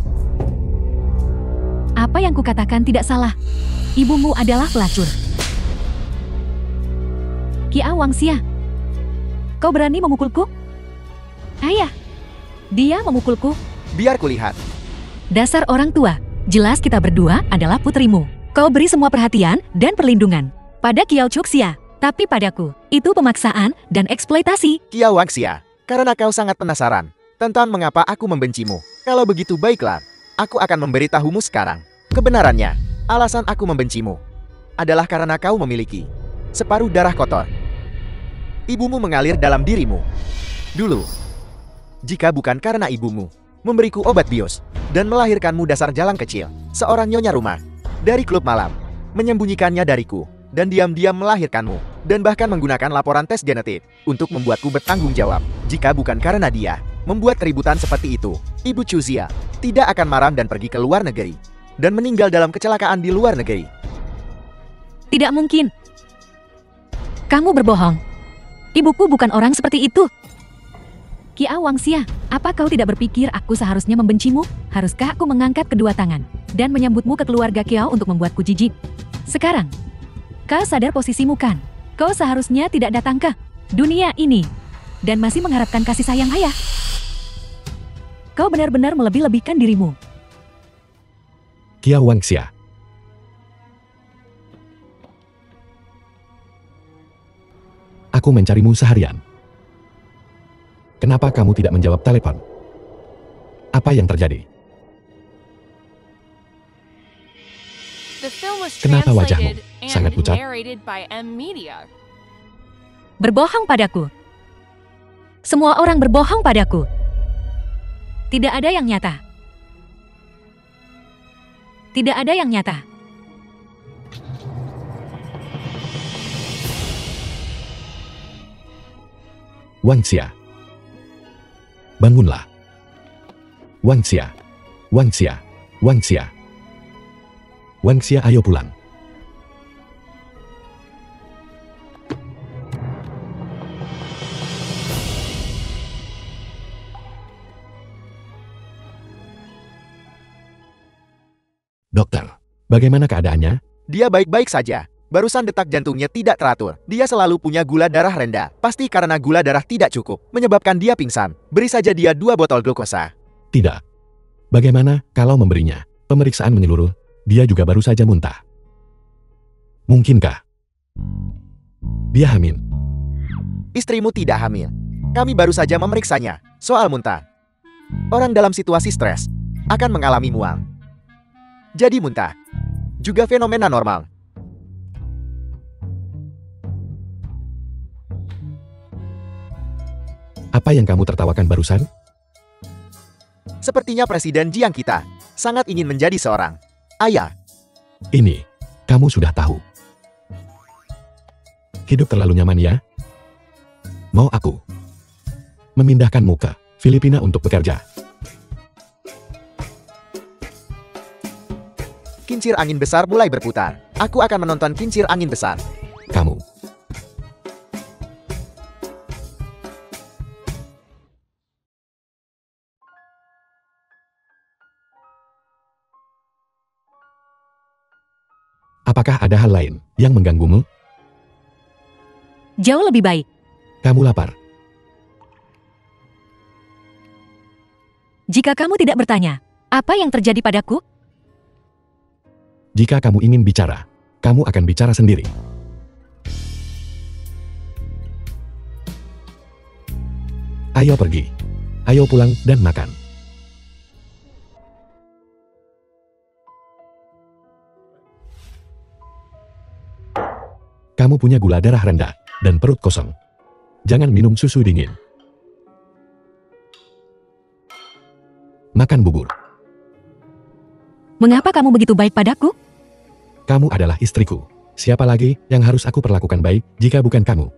Apa yang kukatakan tidak salah. Ibumu adalah pelacur. Kiao Wang Xia, kau berani memukulku? Ayah, dia memukulku. Biar kulihat. Dasar orang tua, jelas kita berdua adalah putrimu. Kau beri semua perhatian dan perlindungan pada Kiao Chuxia, tapi padaku, itu pemaksaan dan eksploitasi. Kiao Wang Xia, karena kau sangat penasaran tentang mengapa aku membencimu. Kalau begitu baiklah, aku akan memberitahumu sekarang. Kebenarannya, alasan aku membencimu adalah karena kau memiliki separuh darah kotor. Ibumu mengalir dalam dirimu. Dulu, jika bukan karena ibumu memberiku obat bios dan melahirkanmu dasar jalan kecil, seorang nyonya rumah dari klub malam, menyembunyikannya dariku, dan diam-diam melahirkanmu, dan bahkan menggunakan laporan tes genetik untuk membuatku bertanggung jawab. Jika bukan karena dia membuat keributan seperti itu, Ibu Chuzia tidak akan marah dan pergi ke luar negeri, dan meninggal dalam kecelakaan di luar negeri. Tidak mungkin. Kamu berbohong. Ibuku bukan orang seperti itu. Kiao Wang Xia, apa kau tidak berpikir aku seharusnya membencimu? Haruskah aku mengangkat kedua tangan dan menyambutmu ke keluarga Kiao untuk membuatku jijik? Sekarang, kau sadar posisimu kan? Kau seharusnya tidak datang ke dunia ini dan masih mengharapkan kasih sayang ayah. Kau benar-benar melebih-lebihkan dirimu. Kiao Wang Xia. Aku mencarimu seharian. Kenapa kamu tidak menjawab telepon? Apa yang terjadi? The film was Kenapa wajahmu translated sangat and pucat? narrated by M. Media. Berbohong padaku. Semua orang berbohong padaku. Tidak ada yang nyata. Tidak ada yang nyata. Wang Xia. Bangunlah. Wang Xia. Wang Xia. Wang Xia. Wang Xia, ayo pulang. Dokter, bagaimana keadaannya? Dia baik-baik saja. Barusan detak jantungnya tidak teratur. Dia selalu punya gula darah rendah. Pasti karena gula darah tidak cukup, menyebabkan dia pingsan. Beri saja dia 2 botol glukosa. Tidak. Bagaimana kalau memberinya? Pemeriksaan menyeluruh, dia juga baru saja muntah. Mungkinkah dia hamil? Istrimu tidak hamil. Kami baru saja memeriksanya. Soal muntah. Orang dalam situasi stres akan mengalami mual. Jadi muntah juga fenomena normal. Apa yang kamu tertawakan barusan? Sepertinya Presiden Jiang kita sangat ingin menjadi seorang ayah. Ini, kamu sudah tahu. Hidup terlalu nyaman ya? Mau aku memindahkanmu ke Filipina untuk bekerja? Kincir angin besar mulai berputar. Aku akan menonton kincir angin besar. Kamu. Apakah ada hal lain yang mengganggumu? Jauh lebih baik. Kamu lapar. Jika kamu tidak bertanya, apa yang terjadi padaku? Jika kamu ingin bicara, kamu akan bicara sendiri. Ayo pergi. Ayo pulang dan makan. Kamu punya gula darah rendah dan perut kosong. Jangan minum susu dingin. Makan bubur. Mengapa kamu begitu baik padaku? Kamu adalah istriku. Siapa lagi yang harus aku perlakukan baik jika bukan kamu?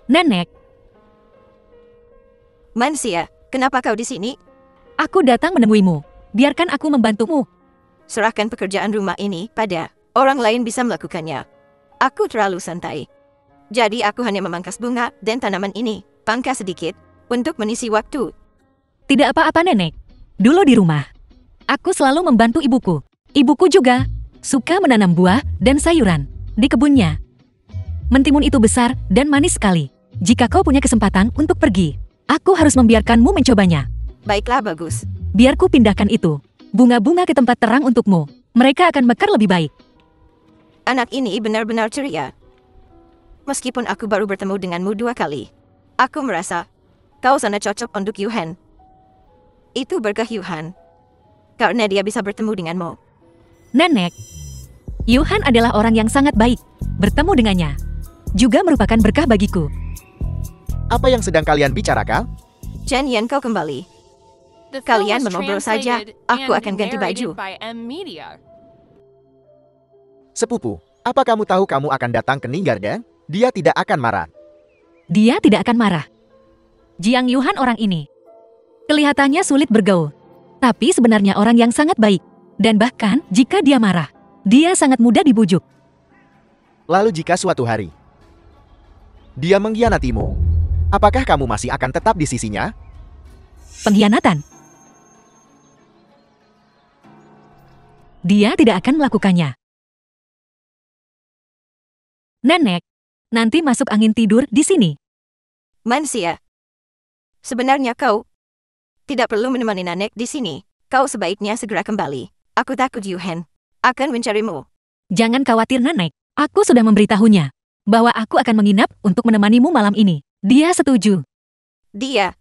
Nenek, Mansia, kenapa kau di sini? aku datang menemuimu. Biarkan aku membantumu. Serahkan pekerjaan rumah ini pada orang lain bisa melakukannya. Aku terlalu santai. Jadi aku hanya memangkas bunga dan tanaman ini, pangkas sedikit, untuk mengisi waktu. Tidak apa-apa nenek. Dulu di rumah, aku selalu membantu ibuku. Ibuku juga suka menanam buah dan sayuran di kebunnya. Mentimun itu besar dan manis sekali. Jika kau punya kesempatan untuk pergi, aku harus membiarkanmu mencobanya. Baiklah, bagus. Biar ku pindahkan itu. Bunga-bunga ke tempat terang untukmu. Mereka akan mekar lebih baik. Anak ini benar-benar ceria. Meskipun aku baru bertemu denganmu 2 kali, aku merasa kau sangat cocok untuk Yuhan. Itu berkah Yuhan, karena dia bisa bertemu denganmu. Nenek, Yuhan adalah orang yang sangat baik. Bertemu dengannya juga merupakan berkah bagiku. Apa yang sedang kalian bicarakan? Chen Yan, kau kembali. The film Kalian was mengobrol saja. translated Aku and akan ganti narrated baju. by M Media. Sepupu, apa kamu tahu kamu akan datang ke Ninggarden? Dia tidak akan marah. Dia tidak akan marah. Jiang Yuhan orang ini kelihatannya sulit bergaul, tapi sebenarnya orang yang sangat baik. Dan bahkan jika dia marah, dia sangat mudah dibujuk. Lalu jika suatu hari dia mengkhianatimu, apakah kamu masih akan tetap di sisinya? Pengkhianatan. Dia tidak akan melakukannya. Nenek, nanti masuk angin tidur di sini. Mansia, sebenarnya kau tidak perlu menemani Nenek di sini. Kau sebaiknya segera kembali. Aku takut Yuhan akan mencarimu. Jangan khawatir Nenek, aku sudah memberitahunya bahwa aku akan menginap untuk menemanimu malam ini. Dia setuju. Dia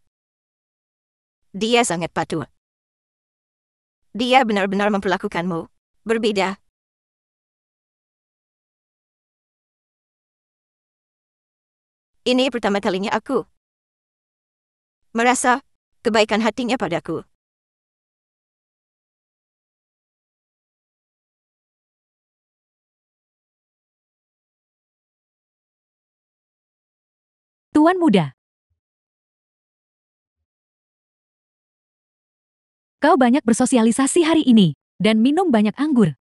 sangat patuh. Dia benar-benar memperlakukanmu berbeda. Ini pertama kalinya aku merasa kebaikan hatinya padaku. Tuan muda, kau banyak bersosialisasi hari ini dan minum banyak anggur.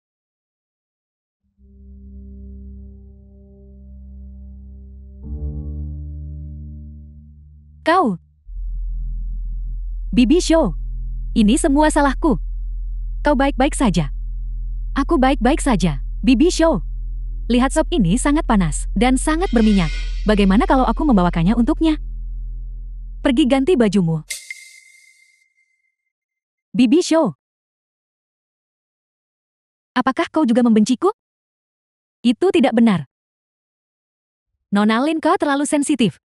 Kau. Bibi Show. Ini semua salahku. Kau baik-baik saja. Aku baik-baik saja. Bibi Show. Lihat sop ini sangat panas dan sangat berminyak. Bagaimana kalau aku membawakannya untuknya? Pergi ganti bajumu. Bibi Show. Apakah kau juga membenciku? Itu tidak benar. Nona Lin, kau terlalu sensitif.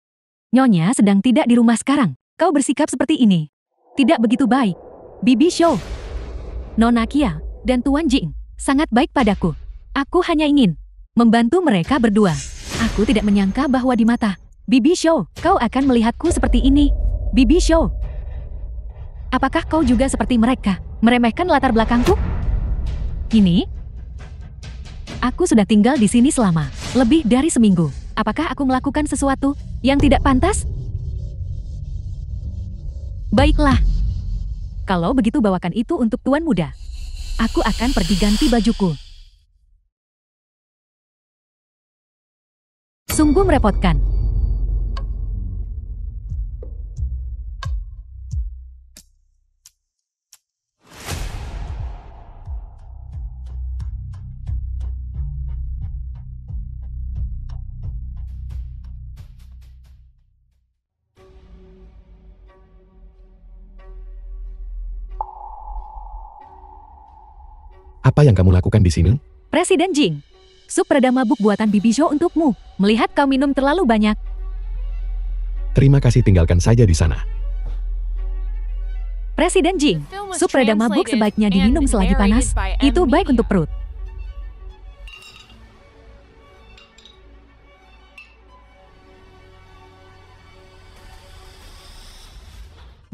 Nyonya sedang tidak di rumah sekarang. Kau bersikap seperti ini. Tidak begitu baik. Bibi Show. Nona Kia dan Tuan Jing sangat baik padaku. Aku hanya ingin membantu mereka berdua. Aku tidak menyangka bahwa di mata Bibi Show, kau akan melihatku seperti ini. Bibi Show. Apakah kau juga seperti mereka, meremehkan latar belakangku? Ini? Aku sudah tinggal di sini selama lebih dari seminggu. Apakah aku melakukan sesuatu yang tidak pantas? Baiklah. Kalau begitu bawakan itu untuk tuan muda. Aku akan pergi ganti bajuku. Sungguh merepotkan. Apa yang kamu lakukan di sini? Presiden Jing, sup reda mabuk buatan Bibi Show untukmu. Melihat kau minum terlalu banyak. Terima kasih, tinggalkan saja di sana. Presiden Jing, sup reda mabuk sebaiknya diminum selagi panas. Itu baik untuk perut.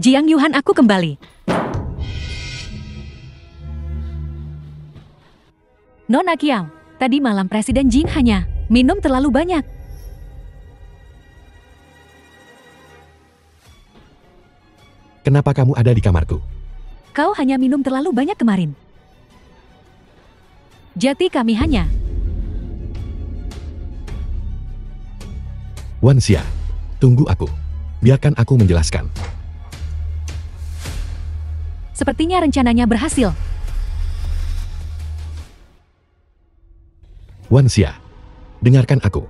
Jiang Yuhan, aku kembali. Nona Kiao, tadi malam Presiden Jing hanya minum terlalu banyak. Kenapa kamu ada di kamarku? Kau hanya minum terlalu banyak kemarin. Jati kami hanya... Wan Xia, tunggu aku. Biarkan aku menjelaskan. Sepertinya rencananya berhasil. Wan Xia, dengarkan aku.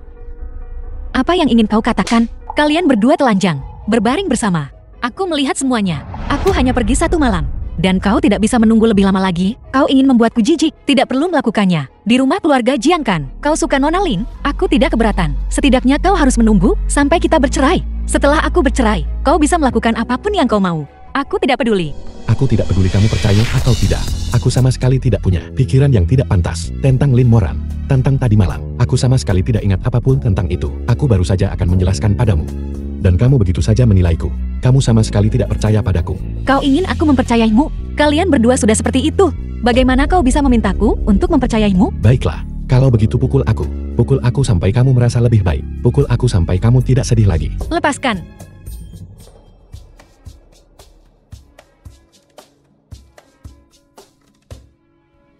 Apa yang ingin kau katakan? Kalian berdua telanjang, berbaring bersama. Aku melihat semuanya. Aku hanya pergi 1 malam. Dan kau tidak bisa menunggu lebih lama lagi. Kau ingin membuatku jijik. Tidak perlu melakukannya. Di rumah keluarga Jiang kan? Kau suka Nona Lin? Aku tidak keberatan. Setidaknya kau harus menunggu sampai kita bercerai. Setelah aku bercerai, kau bisa melakukan apapun yang kau mau. Aku tidak peduli. Aku tidak peduli kamu percaya atau tidak. Aku sama sekali tidak punya pikiran yang tidak pantas tentang Lin Moran. Tentang tadi malam, aku sama sekali tidak ingat apapun tentang itu. Aku baru saja akan menjelaskan padamu. Dan kamu begitu saja menilaiku. Kamu sama sekali tidak percaya padaku. Kau ingin aku mempercayaimu? Kalian berdua sudah seperti itu. Bagaimana kau bisa memintaku untuk mempercayaimu? Baiklah, kalau begitu pukul aku. Pukul aku sampai kamu merasa lebih baik. Pukul aku sampai kamu tidak sedih lagi. Lepaskan.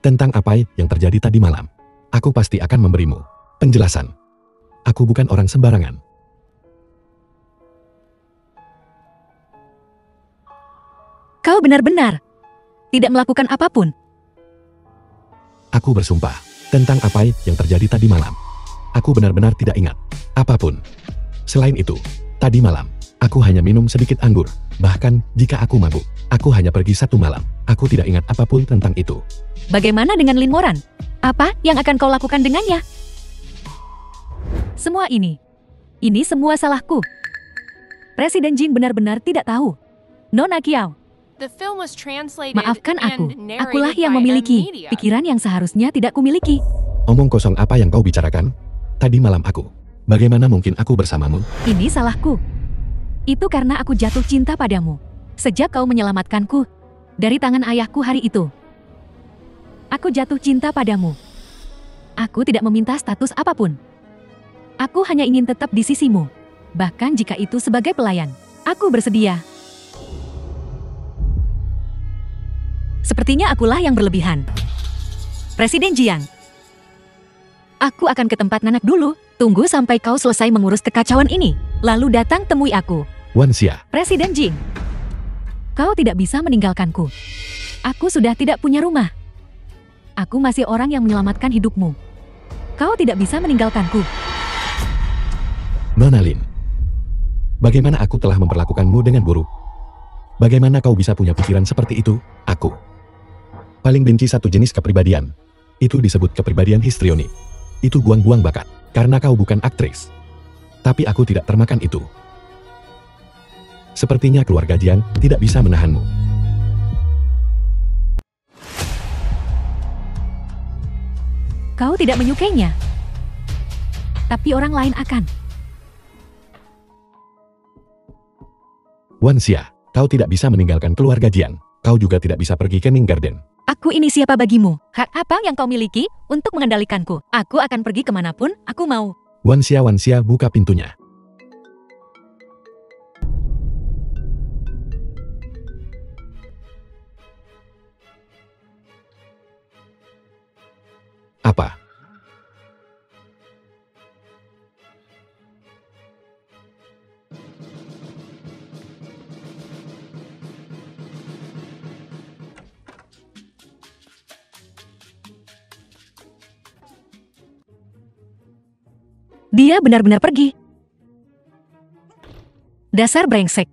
Tentang apa yang terjadi tadi malam, aku pasti akan memberimu penjelasan. Aku bukan orang sembarangan. Kau benar-benar tidak melakukan apapun. Aku bersumpah tentang apa yang terjadi tadi malam. Aku benar-benar tidak ingat apapun. Selain itu, tadi malam, aku hanya minum sedikit anggur. Bahkan, jika aku mabuk, aku hanya pergi 1 malam. Aku tidak ingat apapun tentang itu. Bagaimana dengan Lin Moran? Apa yang akan kau lakukan dengannya? Semua ini semua salahku. Presiden Jing benar-benar tidak tahu. Nona Kiao, maafkan aku. Akulah yang memiliki pikiran yang seharusnya tidak kumiliki. Omong kosong apa yang kau bicarakan? Tadi malam aku. Bagaimana mungkin aku bersamamu? Ini salahku. Itu karena aku jatuh cinta padamu. Sejak kau menyelamatkanku dari tangan ayahku hari itu. Aku jatuh cinta padamu. Aku tidak meminta status apapun. Aku hanya ingin tetap di sisimu. Bahkan jika itu sebagai pelayan. Aku bersedia. Sepertinya akulah yang berlebihan. Presiden Jiang. Aku akan ke tempat Nanak dulu. Tunggu sampai kau selesai mengurus kekacauan ini. Lalu datang temui aku. Wanxia, Presiden Jing, kau tidak bisa meninggalkanku. Aku sudah tidak punya rumah. Aku masih orang yang menyelamatkan hidupmu. Kau tidak bisa meninggalkanku. Nona Lin. Bagaimana aku telah memperlakukanmu dengan buruk? Bagaimana kau bisa punya pikiran seperti itu? Aku paling benci satu jenis kepribadian. Itu disebut kepribadian histrionik. Itu buang-buang bakat, karena kau bukan aktris. Tapi aku tidak termakan itu. Sepertinya keluarga Jian tidak bisa menahanmu. Kau tidak menyukainya. Tapi orang lain akan. Wanxia, kau tidak bisa meninggalkan keluarga Jian. Kau juga tidak bisa pergi ke Ning Garden. Aku ini siapa bagimu? Hak apa yang kau miliki untuk mengendalikanku? Aku akan pergi kemanapun aku mau. Wanxia, buka pintunya. Apa? Dia benar-benar pergi. Dasar brengsek.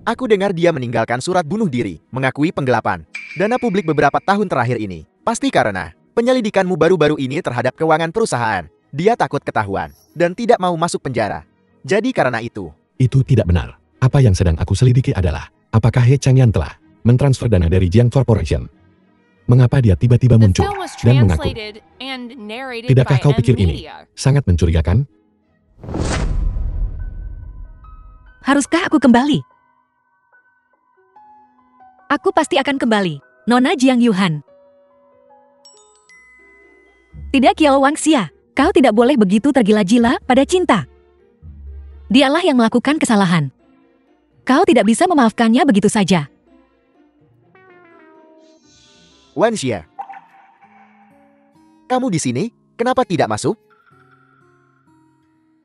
Aku dengar dia meninggalkan surat bunuh diri, mengakui penggelapan dana publik beberapa tahun terakhir ini. Pasti karena penyelidikanmu baru-baru ini terhadap keuangan perusahaan. Dia takut ketahuan dan tidak mau masuk penjara. Jadi karena itu. Itu tidak benar. Apa yang sedang aku selidiki adalah, apakah He Changyan telah mentransfer dana dari Jiang Corporation? Mengapa dia tiba-tiba The muncul film was dan mengaku? translated and narrated Tidakkah by kau M pikir ini Media. sangat mencurigakan? Haruskah aku kembali? Aku pasti akan kembali. Nona Jiang Yuhan. Tidak, Kiao Wanxia. Kau tidak boleh begitu tergila-gila pada cinta. Dialah yang melakukan kesalahan. Kau tidak bisa memaafkannya begitu saja. Wanxia, kamu di sini? Kenapa tidak masuk?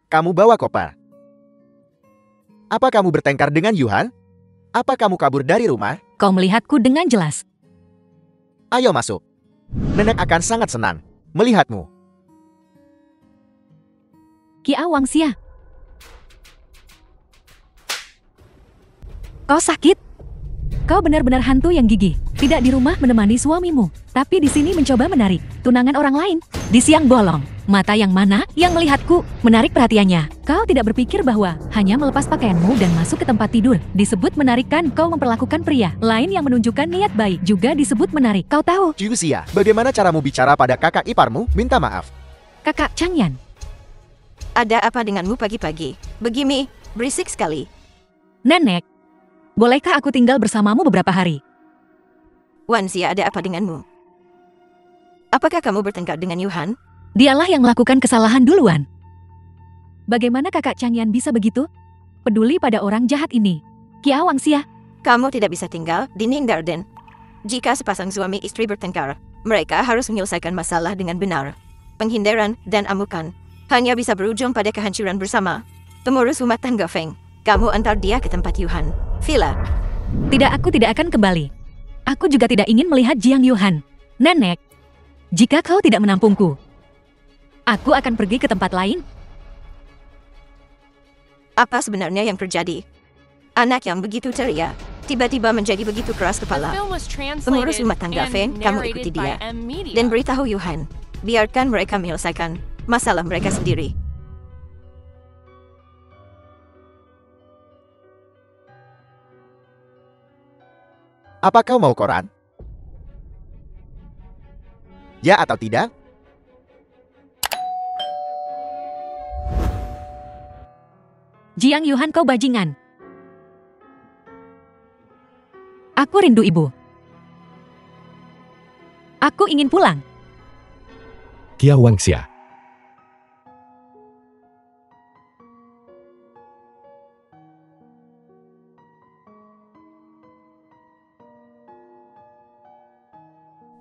Kamu bawa koper. Apa kamu bertengkar dengan Yuhan? Apa kamu kabur dari rumah? Kau melihatku dengan jelas. Ayo masuk. Nenek akan sangat senang melihatmu. Kiao Wanxia. Kau sakit? Kau benar-benar hantu yang gigih. Tidak di rumah menemani suamimu, tapi di sini mencoba menarik tunangan orang lain. Di siang bolong, mata yang mana yang melihatku menarik perhatiannya. Kau tidak berpikir bahwa hanya melepas pakaianmu dan masuk ke tempat tidur disebut menarik kan? Kau memperlakukan pria lain yang menunjukkan niat baik juga disebut menarik. Kau tahu, Jusia, bagaimana caramu bicara pada kakak iparmu? Minta maaf. Kakak Changyan. Ada apa denganmu pagi-pagi? Begini, berisik sekali. Nenek, bolehkah aku tinggal bersamamu beberapa hari? Wanxia, ada apa denganmu? Apakah kamu bertengkar dengan Yuhan? Dialah yang melakukan kesalahan duluan. Bagaimana kakak Changyan bisa begitu? Peduli pada orang jahat ini. Kiao Wanxia. Kamu tidak bisa tinggal di Ning Garden. Jika sepasang suami istri bertengkar, mereka harus menyelesaikan masalah dengan benar. Penghindaran dan amukan hanya bisa berujung pada kehancuran bersama. Pengurus rumah tangga Feng, kamu antar dia ke tempat Yuhan. Villa. Tidak, aku tidak akan kembali. Aku juga tidak ingin melihat Jiang Yuhan. Nenek, jika kau tidak menampungku, aku akan pergi ke tempat lain. Apa sebenarnya yang terjadi? Anak yang begitu ceria, tiba-tiba menjadi begitu keras The kepala. film was Pengurus translated rumah tangga and Feng, kamu ikuti narrated by dia. M Media. Dan beritahu Yuhan, biarkan mereka menyelesaikan masalah mereka sendiri. Apa kau mau koran? Ya atau tidak? Jiang Yuhan, kau bajingan. Aku rindu ibu. Aku ingin pulang. Kiao Wanxia.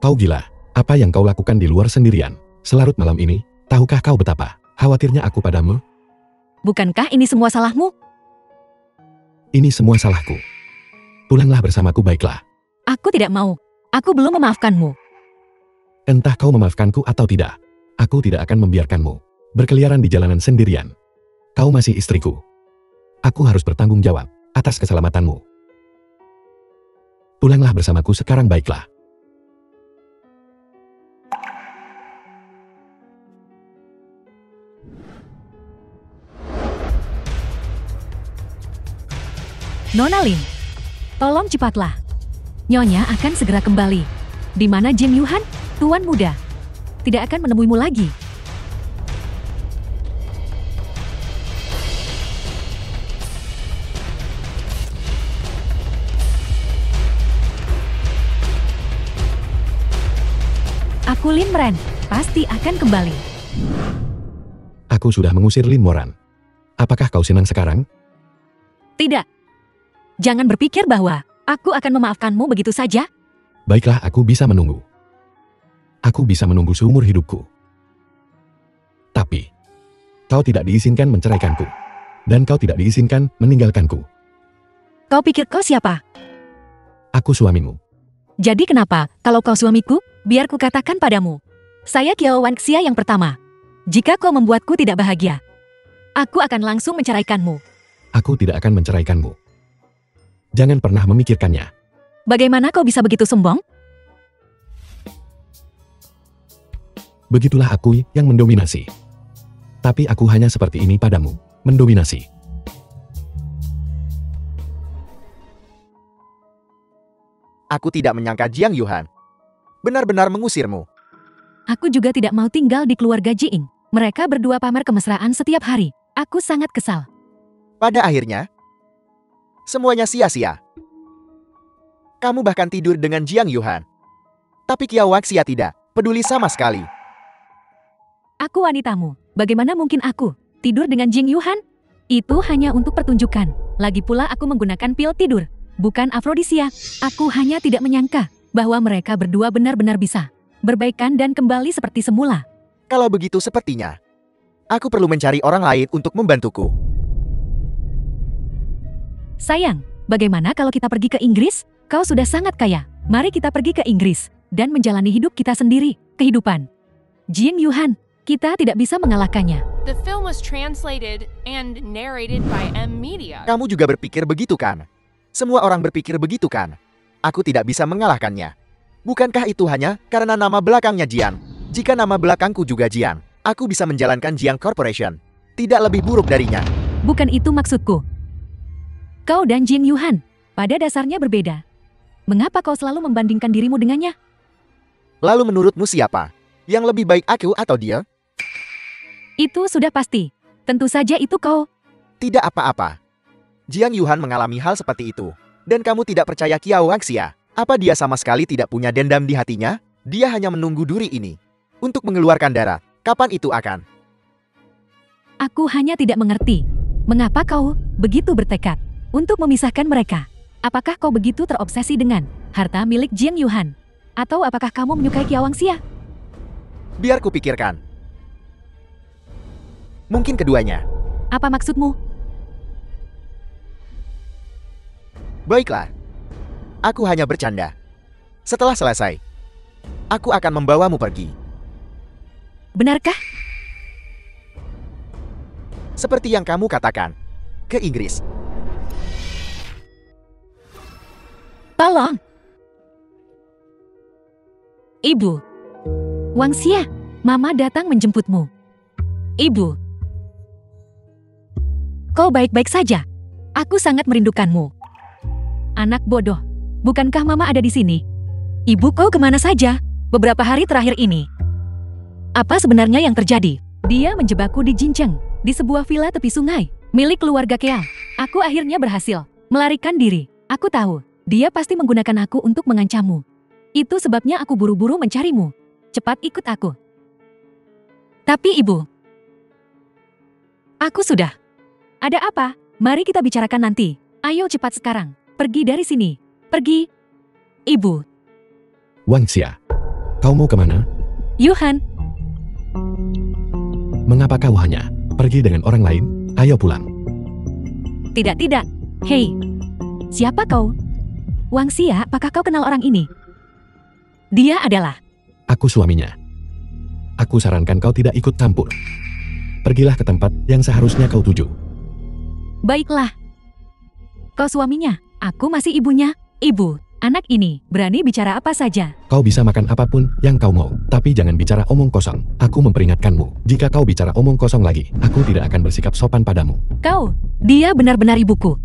Kau gila, apa yang kau lakukan di luar sendirian, selarut malam ini? Tahukah kau betapa khawatirnya aku padamu? Bukankah ini semua salahmu? Ini semua salahku. Pulanglah bersamaku baiklah. Aku tidak mau. Aku belum memaafkanmu. Entah kau memaafkanku atau tidak, aku tidak akan membiarkanmu berkeliaran di jalanan sendirian. Kau masih istriku. Aku harus bertanggung jawab atas keselamatanmu. Pulanglah bersamaku sekarang baiklah. Nona Lin, tolong cepatlah. Nyonya akan segera kembali. Di mana Jin Yuhan, tuan muda? Tidak akan menemuimu lagi. Aku Lin Moran, pasti akan kembali. Aku sudah mengusir Lin Moran. Apakah kau senang sekarang? Tidak. Jangan berpikir bahwa aku akan memaafkanmu begitu saja. Baiklah, aku bisa menunggu. Aku bisa menunggu seumur hidupku. Tapi, kau tidak diizinkan menceraikanku. Dan kau tidak diizinkan meninggalkanku. Kau pikir kau siapa? Aku suamimu. Jadi kenapa, kalau kau suamiku, biar ku katakan padamu. Saya Kiao Wanxia yang pertama. Jika kau membuatku tidak bahagia, aku akan langsung menceraikanmu. Aku tidak akan menceraikanmu. Jangan pernah memikirkannya. Bagaimana kau bisa begitu sombong? Begitulah aku yang mendominasi. Tapi aku hanya seperti ini padamu, mendominasi. Aku tidak menyangka Jiang Yuhan benar-benar mengusirmu. Aku juga tidak mau tinggal di keluarga Jiing. Mereka berdua pamer kemesraan setiap hari. Aku sangat kesal. Pada akhirnya, semuanya sia-sia. Kamu bahkan tidur dengan Jiang Yuhan. Tapi Kiao Wanxia tidak peduli sama sekali. Aku wanitamu. Bagaimana mungkin aku tidur dengan Jing Yuhan? Itu hanya untuk pertunjukan. Lagi pula aku menggunakan pil tidur, bukan afrodisia. Aku hanya tidak menyangka bahwa mereka berdua benar-benar bisa berbaikan dan kembali seperti semula. Kalau begitu sepertinya, aku perlu mencari orang lain untuk membantuku. Sayang, bagaimana kalau kita pergi ke Inggris? Kau sudah sangat kaya. Mari kita pergi ke Inggris dan menjalani hidup kita sendiri, kehidupan. Jing Yuhan, kita tidak bisa mengalahkannya. The film was translated and narrated by M Media. Kamu juga berpikir begitu kan? Semua orang berpikir begitu kan? Aku tidak bisa mengalahkannya. Bukankah itu hanya karena nama belakangnya Jian? Jika nama belakangku juga Jian, aku bisa menjalankan Jiang Corporation. Tidak lebih buruk darinya. Bukan itu maksudku. Kau dan Jing Yuhan, pada dasarnya berbeda. Mengapa kau selalu membandingkan dirimu dengannya? Lalu menurutmu siapa? Yang lebih baik aku atau dia? Itu sudah pasti. Tentu saja itu kau. Tidak apa-apa. Jiang Yuhan mengalami hal seperti itu. Dan kamu tidak percaya Kiao Wanxia? Apa dia sama sekali tidak punya dendam di hatinya? Dia hanya menunggu duri ini untuk mengeluarkan darah. Kapan itu akan? Aku hanya tidak mengerti. Mengapa kau begitu bertekad untuk memisahkan mereka? Apakah kau begitu terobsesi dengan harta milik Jiang Yuhan? Atau apakah kamu menyukai Kiao Wanxia? Biar kupikirkan. Mungkin keduanya. Apa maksudmu? Baiklah. Aku hanya bercanda. Setelah selesai, aku akan membawamu pergi. Benarkah? Seperti yang kamu katakan. Ke Inggris. Tolong. Ibu. Wanxia, Mama datang menjemputmu. Ibu. Kau baik-baik saja. Aku sangat merindukanmu. Anak bodoh. Bukankah Mama ada di sini? Ibu, kau kemana saja beberapa hari terakhir ini? Apa sebenarnya yang terjadi? Dia menjebakku di Jincheng, di sebuah villa tepi sungai, milik keluarga Keang. Aku akhirnya berhasil melarikan diri. Aku tahu, dia pasti menggunakan aku untuk mengancammu. Itu sebabnya aku buru-buru mencarimu. Cepat ikut aku. Tapi ibu, aku sudah. Ada apa? Mari kita bicarakan nanti. Ayo cepat sekarang. Pergi dari sini. Pergi. Ibu. Wanxia, Kau mau kemana? Yuhan, Mengapa kau hanya pergi dengan orang lain? Ayo pulang. tidak. Hei, siapa kau? Wang Xia, apakah kau kenal orang ini? Dia adalah... Aku suaminya. Aku sarankan kau tidak ikut campur. Pergilah ke tempat yang seharusnya kau tuju. Baiklah. Kau suaminya, aku masih ibunya. Ibu, anak ini berani bicara apa saja. Kau bisa makan apapun yang kau mau, tapi jangan bicara omong kosong. Aku memperingatkanmu, jika kau bicara omong kosong lagi, aku tidak akan bersikap sopan padamu. Kau, dia benar-benar ibuku.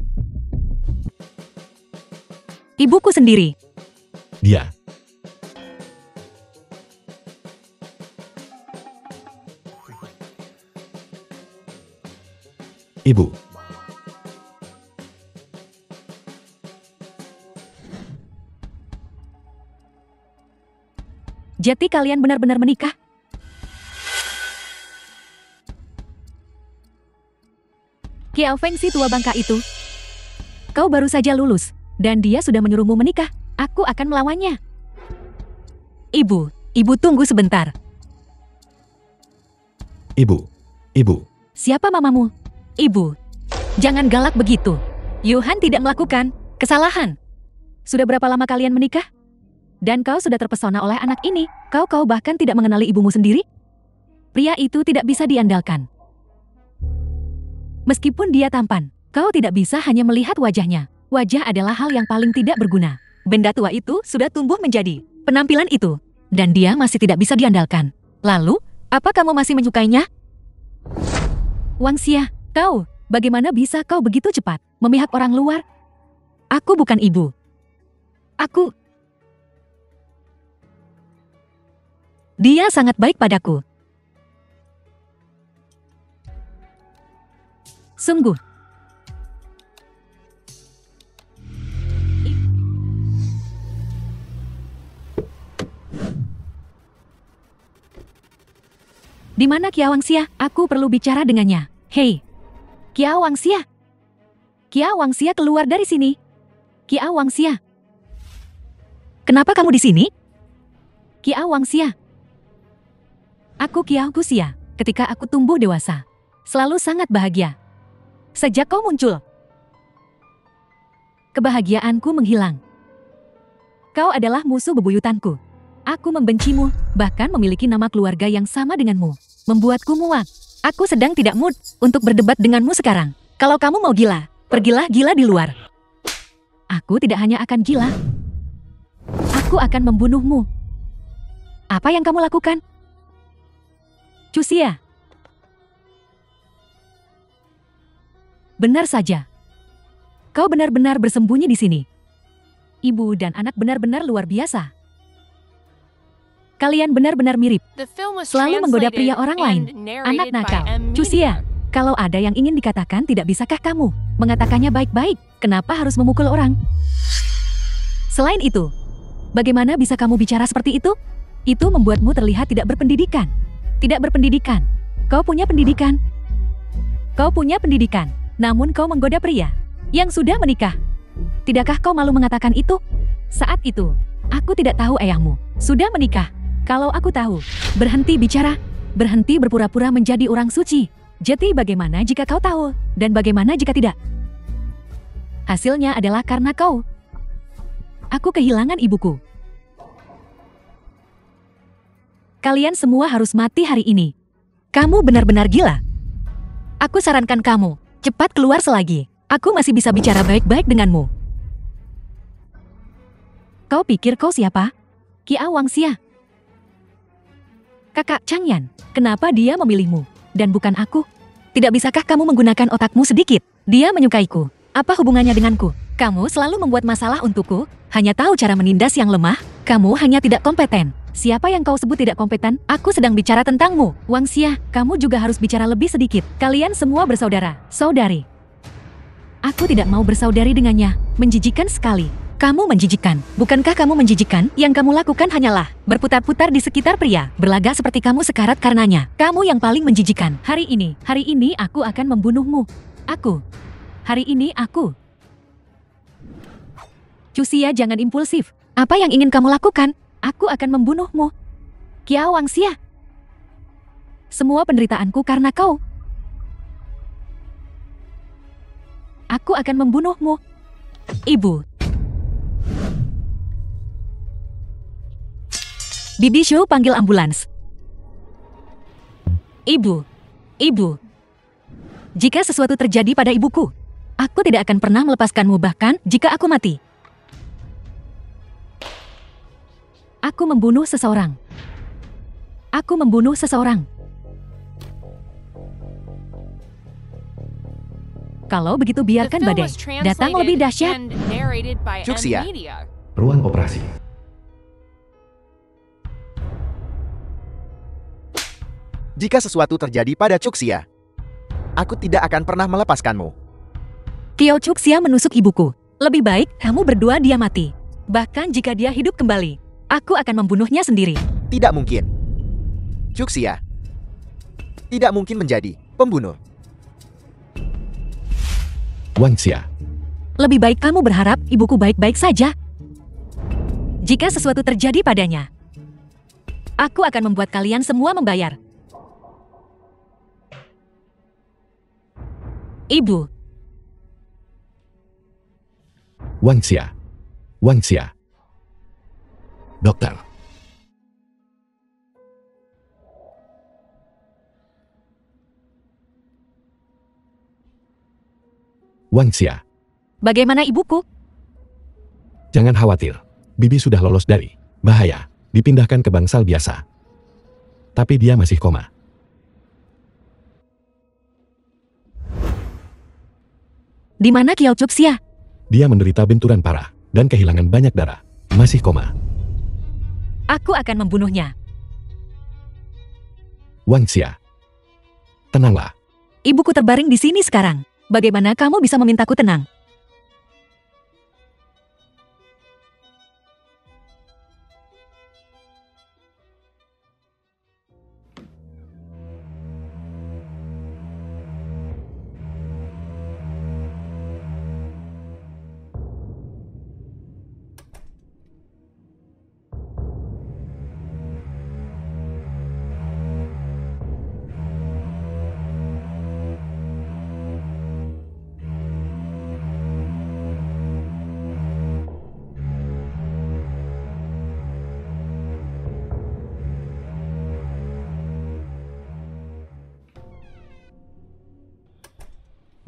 Ibuku sendiri. Dia. Ibu. Jadi kalian benar-benar menikah? Kiao Feng si tua bangka itu. Kau baru saja lulus, dan dia sudah menyuruhmu menikah. Aku akan melawannya. Ibu tunggu sebentar. Ibu. Siapa mamamu? Ibu, jangan galak begitu. Yuhan tidak melakukan kesalahan. Sudah berapa lama kalian menikah? Dan kau sudah terpesona oleh anak ini. Kau bahkan tidak mengenali ibumu sendiri? Pria itu tidak bisa diandalkan. Meskipun dia tampan, kau tidak bisa hanya melihat wajahnya. Wajah adalah hal yang paling tidak berguna. Benda tua itu sudah tumbuh menjadi penampilan itu. Dan dia masih tidak bisa diandalkan. Lalu, apa kamu masih menyukainya? Wang Xia, kau, bagaimana bisa kau begitu cepat memihak orang luar? Aku bukan ibu. Dia sangat baik padaku. Sungguh. Di mana Kiao Wang Xia? Aku perlu bicara dengannya. Hei, Kiao Wang Xia. Kiao Wang Xia, keluar dari sini. Kiao Wang Xia. Kenapa kamu di sini? Kiao Wang Xia. Aku Kiao Guxia. Ketika aku tumbuh dewasa, selalu sangat bahagia. Sejak kau muncul, kebahagiaanku menghilang. Kau adalah musuh bebuyutanku. Aku membencimu, bahkan memiliki nama keluarga yang sama denganmu. Membuatku muak. Aku sedang tidak mood untuk berdebat denganmu sekarang. Kalau kamu mau gila, pergilah gila di luar. Aku tidak hanya akan gila. Aku akan membunuhmu. Apa yang kamu lakukan? Cusia. Benar saja. Kau benar-benar bersembunyi di sini. Ibu dan anak benar-benar luar biasa. Kalian benar-benar mirip. Selalu menggoda pria orang lain. Anak nakal. Cusia, kalau ada yang ingin dikatakan, tidak bisakah kamu mengatakannya baik-baik? Kenapa harus memukul orang? Selain itu, bagaimana bisa kamu bicara seperti itu? Itu membuatmu terlihat tidak berpendidikan. Tidak berpendidikan. Kau punya pendidikan. Kau punya pendidikan, namun kau menggoda pria yang sudah menikah. Tidakkah kau malu mengatakan itu? Saat itu, aku tidak tahu ayahmu sudah menikah. Kalau aku tahu, berhenti bicara, berhenti berpura-pura menjadi orang suci. Jadi bagaimana jika kau tahu, dan bagaimana jika tidak? Hasilnya adalah karena kau. Aku kehilangan ibuku. Kalian semua harus mati hari ini. Kamu benar-benar gila. Aku sarankan kamu, cepat keluar selagi. Aku masih bisa bicara baik-baik denganmu. Kau pikir kau siapa? Kiao Wang Xia. Kakak Changyan, kenapa dia memilihmu, dan bukan aku? Tidak bisakah kamu menggunakan otakmu sedikit? Dia menyukaiku. Apa hubungannya denganku? Kamu selalu membuat masalah untukku, hanya tahu cara menindas yang lemah. Kamu hanya tidak kompeten. Siapa yang kau sebut tidak kompeten? Aku sedang bicara tentangmu. Wang Xia, kamu juga harus bicara lebih sedikit. Kalian semua bersaudara, saudari. Aku tidak mau bersaudari dengannya. Menjijikan sekali. Kamu menjijikan. Bukankah kamu menjijikan? Yang kamu lakukan hanyalah berputar-putar di sekitar pria. Berlagak seperti kamu sekarat karenanya. Kamu yang paling menjijikan. Hari ini aku akan membunuhmu. Hari ini aku. Cusia, jangan impulsif. Apa yang ingin kamu lakukan? Aku akan membunuhmu. Kiao Wangxia. Semua penderitaanku karena kau. Aku akan membunuhmu. Ibu. Bibi Shu panggil ambulans. Ibu. Ibu. Jika sesuatu terjadi pada ibuku, aku tidak akan pernah melepaskanmu bahkan jika aku mati. Aku membunuh seseorang. Aku membunuh seseorang. Kalau begitu The biarkan film badai was datang lebih translated dahsyat. and narrated by Juxia. M-Media. Ruang operasi. Jika sesuatu terjadi pada Cuxia, aku tidak akan pernah melepaskanmu. Kiao Cuxia menusuk ibuku. Lebih baik kamu berdua dia mati. Bahkan jika dia hidup kembali, aku akan membunuhnya sendiri. Tidak mungkin. Cuxia tidak mungkin menjadi pembunuh. Wangxia. Lebih baik kamu berharap ibuku baik-baik saja. Jika sesuatu terjadi padanya, aku akan membuat kalian semua membayar. Ibu. Wangxia. Wangxia. Dokter. Wangxia. Bagaimana ibuku? Jangan khawatir. Bibi sudah lolos dari bahaya. Dipindahkan ke bangsal biasa. Tapi dia masih koma. Di mana Kiao Cuxia? Dia menderita benturan parah dan kehilangan banyak darah. Masih koma. Aku akan membunuhnya. Wangxia. Tenanglah. Ibuku terbaring di sini sekarang. Bagaimana kamu bisa memintaku tenang?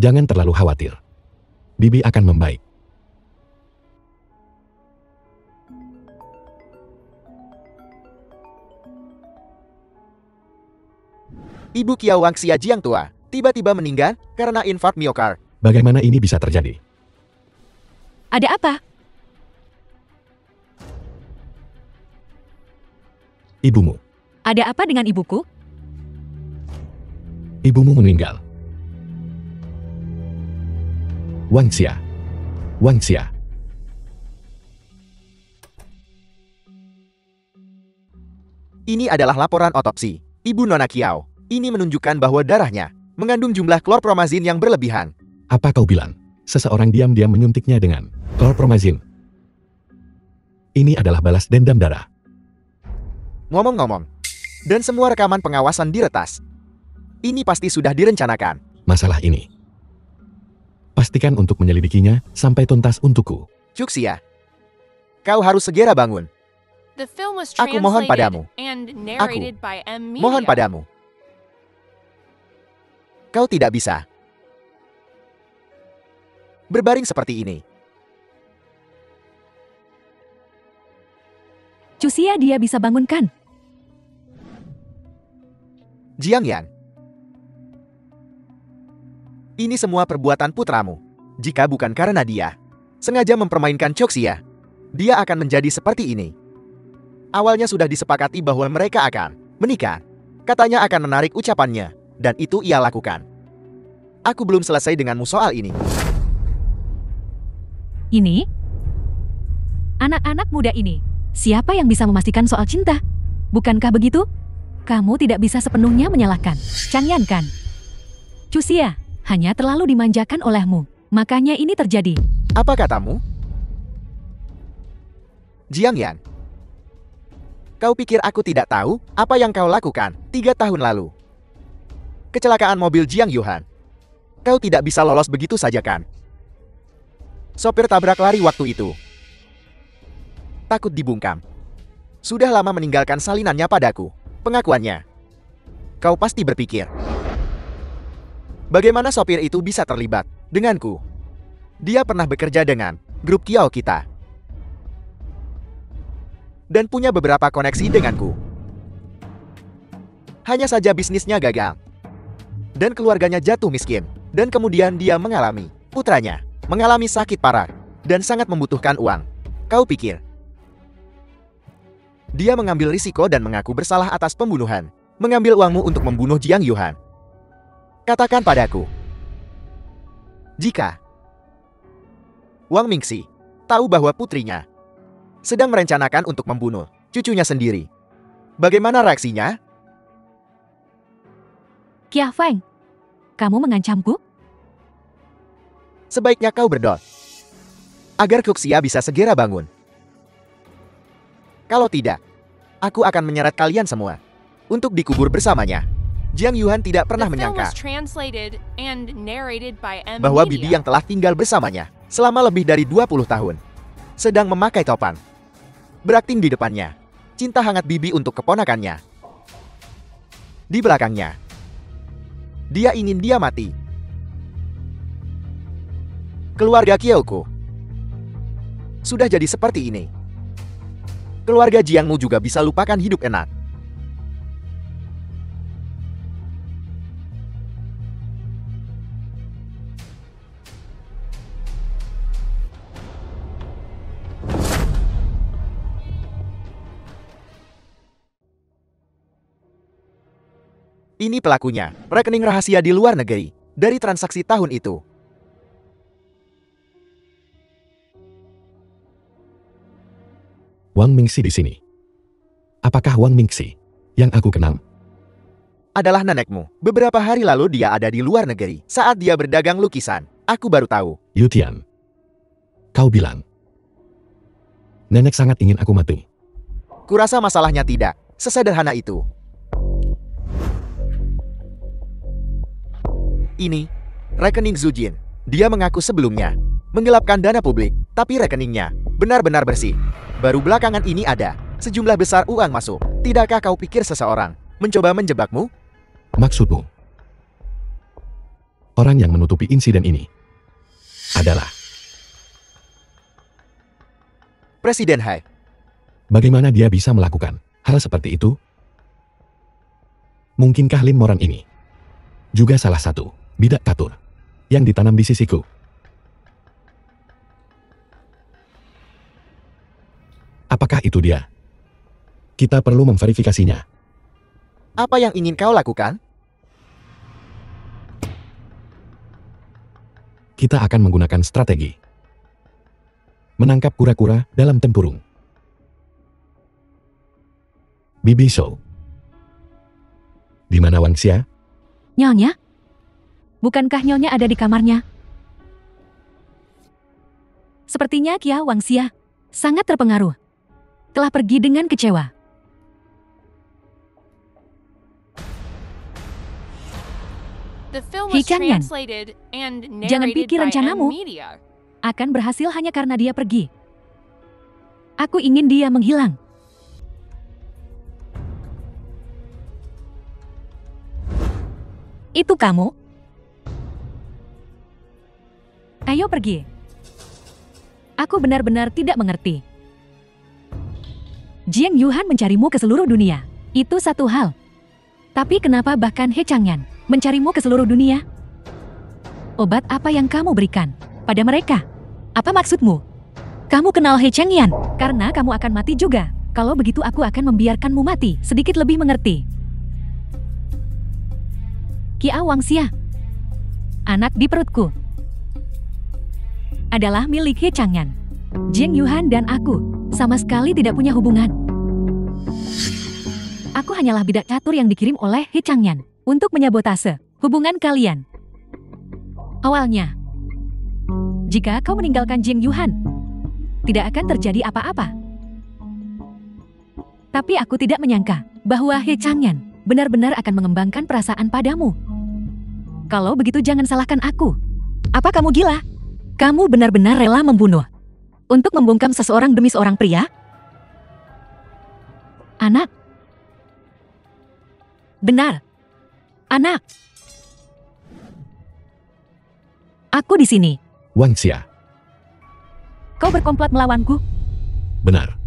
Jangan terlalu khawatir. Bibi akan membaik. Ibu Kiao Wangxia Jiang tua tiba-tiba meninggal karena infark miokard. Bagaimana ini bisa terjadi? Ada apa? Ibumu. Ada apa dengan ibuku? Ibumu meninggal. Wangxia. Wangxia. Ini adalah laporan otopsi Ibu Nona Kiao. Ini menunjukkan bahwa darahnya mengandung jumlah klorpromazin yang berlebihan. Apa kau bilang? Seseorang diam-diam menyuntiknya dengan klorpromazin. Ini adalah balas dendam darah. Ngomong-ngomong, dan semua rekaman pengawasan diretas. Ini pasti sudah direncanakan. Masalah ini. Pastikan untuk menyelidikinya sampai tuntas untukku. Cuxia, kau harus segera bangun. The film was Aku mohon translated padamu. and narrated by M-Media. Mohon padamu. Kau tidak bisa berbaring seperti ini. Cuxia dia bisa bangunkan. Jiang Yan, ini semua perbuatan putramu. Jika bukan karena dia sengaja mempermainkan Cuxia, dia akan menjadi seperti ini. Awalnya sudah disepakati bahwa mereka akan menikah. Katanya akan menarik ucapannya, dan itu ia lakukan. Aku belum selesai denganmu soal ini. Ini? Anak-anak muda ini, siapa yang bisa memastikan soal cinta? Bukankah begitu? Kamu tidak bisa sepenuhnya menyalahkan Chang Yan kan? Cuxia hanya terlalu dimanjakan olehmu. Makanya ini terjadi. Apa katamu? Jiang Yan, Kau pikir aku tidak tahu apa yang kau lakukan 3 tahun lalu? Kecelakaan mobil Jiang Yuhan. Kau tidak bisa lolos begitu saja kan? Sopir tabrak lari waktu itu. Takut dibungkam. Sudah lama meninggalkan salinannya padaku. Pengakuannya. Kau pasti berpikir, bagaimana sopir itu bisa terlibat denganku? Dia pernah bekerja dengan grup Kiao kita. Dan punya beberapa koneksi denganku. Hanya saja bisnisnya gagal. Dan keluarganya jatuh miskin. Dan kemudian dia putranya mengalami sakit parah. Dan sangat membutuhkan uang. Kau pikir dia mengambil risiko dan mengaku bersalah atas pembunuhan? Mengambil uangmu untuk membunuh Jiang Yuhan? Katakan padaku. Jika Wang Mingxi tahu bahwa putrinya sedang merencanakan untuk membunuh cucunya sendiri, bagaimana reaksinya? Kia Feng, kamu mengancamku? Sebaiknya kau berdoa agar Kuxia bisa segera bangun. Kalau tidak, aku akan menyeret kalian semua untuk dikubur bersamanya. Jiang Yuhan tidak pernah The film menyangka was translated and narrated by M bahwa Media. bibi yang telah tinggal bersamanya selama lebih dari 20 tahun sedang memakai topan. Berakting di depannya, cinta hangat bibi untuk keponakannya. Di belakangnya, dia ingin dia mati. Keluarga Kiaoku sudah jadi seperti ini. Keluarga Jiangmu juga bisa lupakan hidup enak. Ini pelakunya, rekening rahasia di luar negeri, dari transaksi tahun itu. Wang Mingxi di sini. Apakah Wang Mingxi yang aku kenal? Adalah nenekmu. Beberapa hari lalu dia ada di luar negeri, saat dia berdagang lukisan. Aku baru tahu. Yutian. Kau bilang, nenek sangat ingin aku mati. Kurasa masalahnya tidak sesederhana itu. Ini rekening Zujin. Dia mengaku sebelumnya menggelapkan dana publik, tapi rekeningnya benar-benar bersih. Baru belakangan ini ada sejumlah besar uang masuk. Tidakkah kau pikir seseorang mencoba menjebakmu? Maksudmu, orang yang menutupi insiden ini adalah Presiden Hai. bagaimana dia bisa melakukan hal seperti itu? Mungkinkah Lin Moran ini juga salah satu bidak catur yang ditanam di sisiku? Apakah itu dia? Kita perlu memverifikasinya. Apa yang ingin kau lakukan? Kita akan menggunakan strategi menangkap kura-kura dalam tempurung. Bibi Shou. Di mana Wang Xia? Nyonya? Bukankah Nyonya ada di kamarnya? Sepertinya Kia Wang Xia sangat terpengaruh. Telah pergi dengan kecewa. The film Hei was Changyan, translated and jangan narrated pikir by M rencanamu Media. akan berhasil hanya karena dia pergi. Aku ingin dia menghilang. Itu kamu? Ayo pergi. Aku benar-benar tidak mengerti. Jiang Yuhan mencarimu ke seluruh dunia. Itu satu hal. Tapi kenapa bahkan He Changyan mencarimu ke seluruh dunia? Obat apa yang kamu berikan pada mereka? Apa maksudmu? Kamu kenal He Changyan karena kamu akan mati juga. Kalau begitu aku akan membiarkanmu mati. Sedikit lebih mengerti. Kia Wang Xia, anak di perutku, adalah milik He Changyan. Jiang Yuhan dan aku sama sekali tidak punya hubungan. Aku hanyalah bidak catur yang dikirim oleh He Changyan untuk menyabotase hubungan kalian. Awalnya, jika kau meninggalkan Jiang Yuhan, tidak akan terjadi apa-apa. Tapi aku tidak menyangka bahwa He Changyan benar-benar akan mengembangkan perasaan padamu. Kalau begitu jangan salahkan aku. Apa kamu gila? Kamu benar-benar rela membunuh untuk membungkam seseorang demi seorang pria? Anak. Benar. Anak. Aku di sini. Wang Xia, Kau berkomplot melawanku? benar.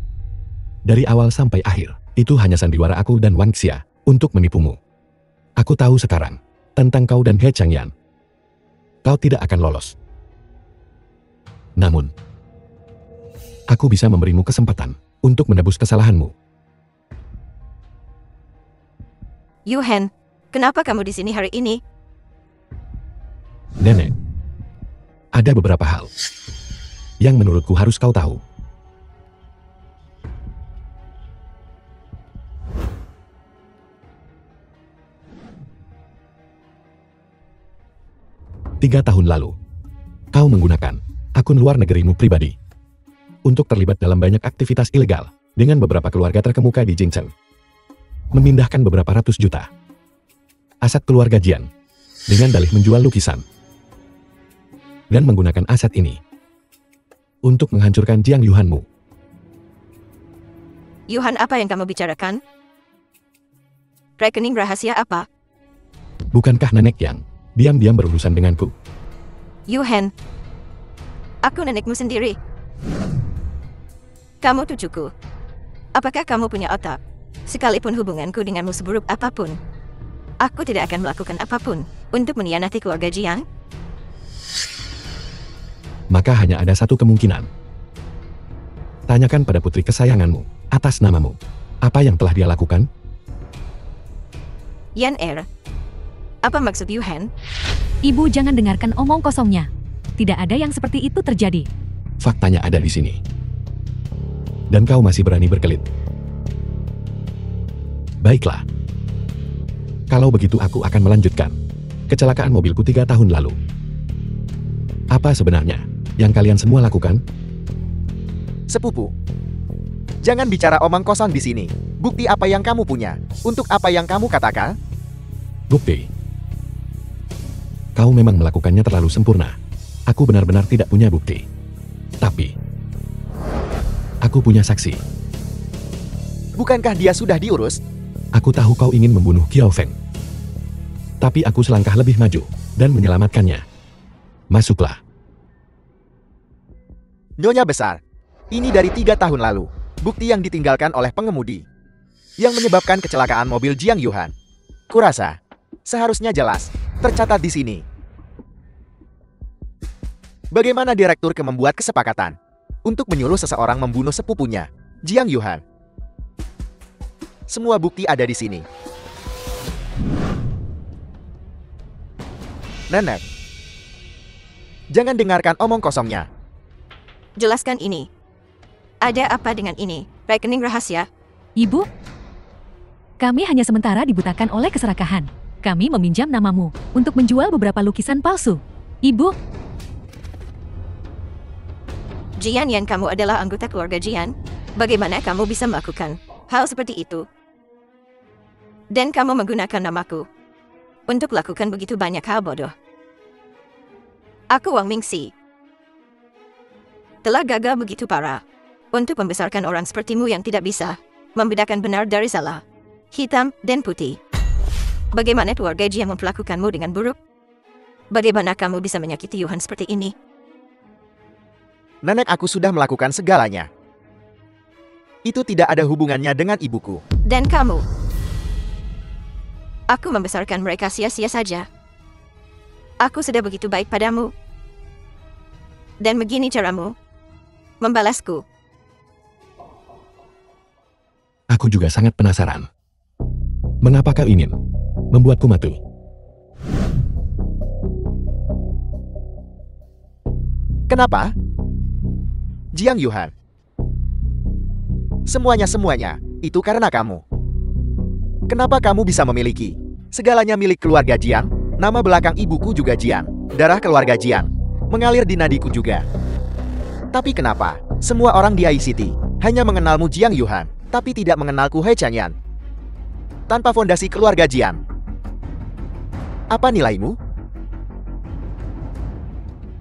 Dari awal sampai akhir, itu hanya sandiwara aku dan Wang Xia untuk menipumu. Aku tahu sekarang tentang kau dan He Changyan. Kau tidak akan lolos. Namun, aku bisa memberimu kesempatan untuk menebus kesalahanmu. Yuhan, kenapa kamu di sini hari ini? Nenek, ada beberapa hal yang menurutku harus kau tahu. Tiga tahun lalu, kau menggunakan akun luar negerimu pribadi untuk terlibat dalam banyak aktivitas ilegal dengan beberapa keluarga terkemuka di Jingcheng. Memindahkan beberapa ratus juta aset keluarga Jian dengan dalih menjual lukisan. Dan menggunakan aset ini untuk menghancurkan Jiang Yuhanmu. Yuhan, apa yang kamu bicarakan? Rekening rahasia apa? Bukankah nenek yang diam-diam berurusan denganku? Yuhan, aku nenekmu sendiri. Kamu cucuku. Apakah kamu punya otak? Sekalipun hubunganku denganmu seburuk apapun, aku tidak akan melakukan apapun untuk mengkhianati keluarga Jiang. Maka hanya ada satu kemungkinan. Tanyakan pada putri kesayanganmu, atas namamu. Apa yang telah dia lakukan? Yan apa maksud Yuhan? Ibu jangan dengarkan omong kosongnya. Tidak ada yang seperti itu terjadi. Faktanya ada di sini. Dan kau masih berani berkelit. Baiklah. Kalau begitu aku akan melanjutkan kecelakaan mobilku 3 tahun lalu. Apa sebenarnya yang kalian semua lakukan? Sepupu, jangan bicara omong kosong di sini. Bukti apa yang kamu punya? Untuk apa yang kamu katakan? Bukti. Kau memang melakukannya terlalu sempurna. Aku benar-benar tidak punya bukti. Tapi, aku punya saksi. Bukankah dia sudah diurus? Aku tahu kau ingin membunuh Qiao Feng. Tapi aku selangkah lebih maju dan menyelamatkannya. Masuklah. Nyonya besar, ini dari 3 tahun lalu. Bukti yang ditinggalkan oleh pengemudi yang menyebabkan kecelakaan mobil Jiang Yuhan. Kurasa seharusnya jelas tercatat di sini. Bagaimana direktur membuat kesepakatan untuk menyuruh seseorang membunuh sepupunya, Jiang Yuhan? Semua bukti ada di sini. Nenek, jangan dengarkan omong kosongnya. Jelaskan ini. Ada apa dengan ini? Rekening rahasia? Ibu, kami hanya sementara dibutakan oleh keserakahan. Kami meminjam namamu untuk menjual beberapa lukisan palsu. Ibu, Jian yang kamu adalah anggota keluarga Jian. Bagaimana kamu bisa melakukan hal seperti itu? Dan kamu menggunakan namaku untuk lakukan begitu banyak hal bodoh. Aku Wang Mingxi telah gagal begitu parah untuk membesarkan orang sepertimu yang tidak bisa membedakan benar dari salah, hitam dan putih. Bagaimana keluarga Jian memperlakukanmu dengan buruk? Bagaimana kamu bisa menyakiti Yuhan seperti ini? Nenek, aku sudah melakukan segalanya. Itu tidak ada hubungannya dengan ibuku. Dan kamu? Aku membesarkan mereka sia-sia saja. Aku sudah begitu baik padamu. Dan begini caramu membalasku. Aku juga sangat penasaran. Mengapa kau ingin membuatku mati? Kenapa? Jiang Yuhan. Semuanya, itu karena kamu. Kenapa kamu bisa memiliki segalanya milik keluarga Jiang? Nama belakang ibuku juga Jiang. Darah keluarga Jiang mengalir di nadiku juga. Tapi kenapa semua orang di ICT hanya mengenalmu Jiang Yuhan? tapi tidak mengenalku He Changyan. Tanpa fondasi keluarga Jian. Apa nilaimu?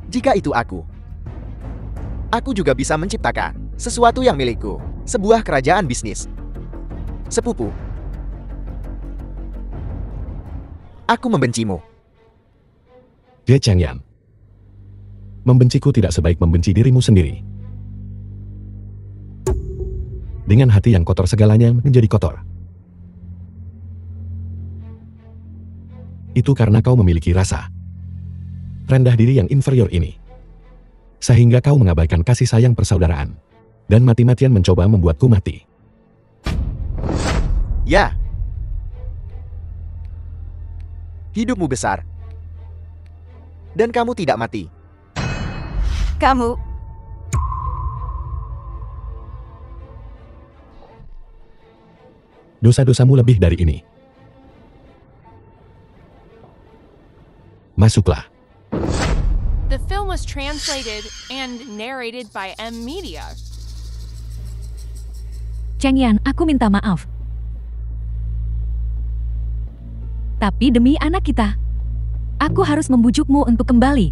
Jika itu aku juga bisa menciptakan sesuatu yang milikku, sebuah kerajaan bisnis. Sepupu. Aku membencimu. He Changyan. Membenciku tidak sebaik membenci dirimu sendiri. Dengan hati yang kotor segalanya menjadi kotor. Itu karena kau memiliki rasa rendah diri yang inferior ini. Sehingga kau mengabaikan kasih sayang persaudaraan. Dan mati-matian mencoba membuatku mati. Ya. Hidupmu besar. Dan kamu tidak mati. Kamu, Dosa-dosamu lebih dari ini. Masuklah. The film was translated and narrated by M Media. Changyan, aku minta maaf. Tapi demi anak kita, aku harus membujukmu untuk kembali.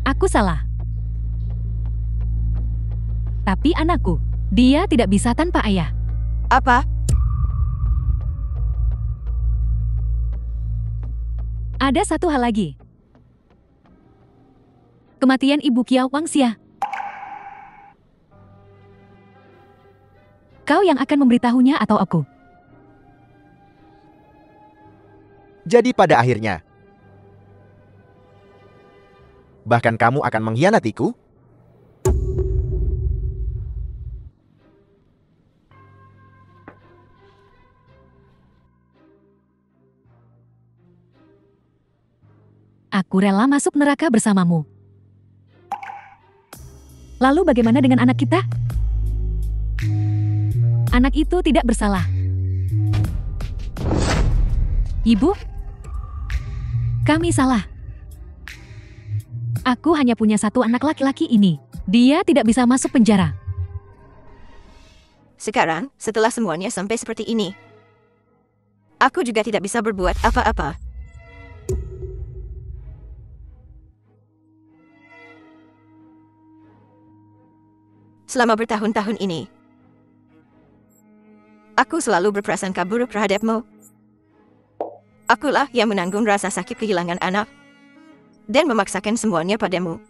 Aku salah. Tapi anakku, dia tidak bisa tanpa ayah. apa? Ada satu hal lagi. Kematian Ibu Kiao Wangxia. Kau yang akan memberitahunya atau aku? Jadi pada akhirnya, bahkan kamu akan mengkhianatiku? Aku rela masuk neraka bersamamu. Lalu bagaimana dengan anak kita? Anak itu tidak bersalah. Ibu, kami salah. Aku hanya punya satu anak laki-laki ini. Dia tidak bisa masuk penjara. Sekarang, setelah semuanya sampai seperti ini, aku juga tidak bisa berbuat apa-apa. Selama bertahun-tahun ini, aku selalu berprasangka buruk terhadapmu. Akulah yang menanggung rasa sakit kehilangan anak dan memaksakan semuanya padamu.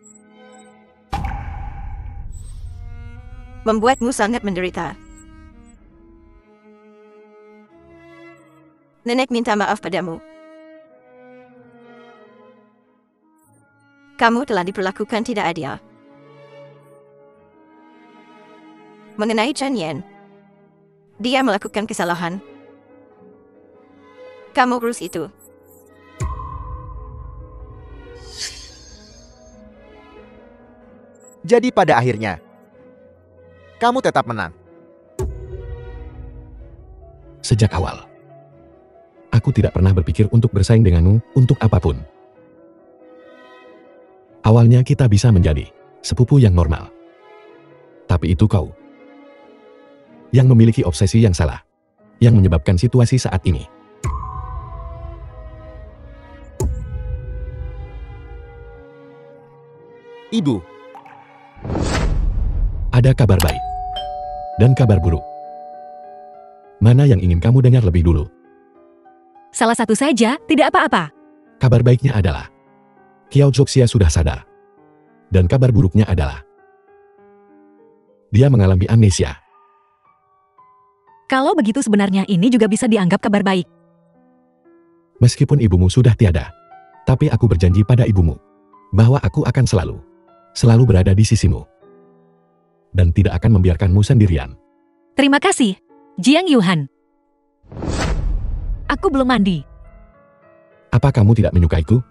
Membuatmu sangat menderita. Nenek minta maaf padamu. Kamu telah diperlakukan tidak adil. Mengenai Changyan, dia melakukan kesalahan. Kamu urus itu. Jadi pada akhirnya, kamu tetap menang. Sejak awal, aku tidak pernah berpikir untuk bersaing denganmu untuk apapun. Awalnya kita bisa menjadi sepupu yang normal. Tapi itu kau yang memiliki obsesi yang salah, yang menyebabkan situasi saat ini. Ibu, Ada kabar baik dan kabar buruk. Mana yang ingin kamu dengar lebih dulu? Salah satu saja, tidak apa-apa. Kabar baiknya adalah Kiao Joxia sudah sadar. Dan kabar buruknya adalah dia mengalami amnesia. Kalau begitu sebenarnya ini juga bisa dianggap kabar baik. Meskipun ibumu sudah tiada, tapi aku berjanji pada ibumu bahwa aku akan selalu berada di sisimu. Dan tidak akan membiarkanmu sendirian. Terima kasih, Jiang Yuhan. Aku belum mandi. Apa kamu tidak menyukaiku?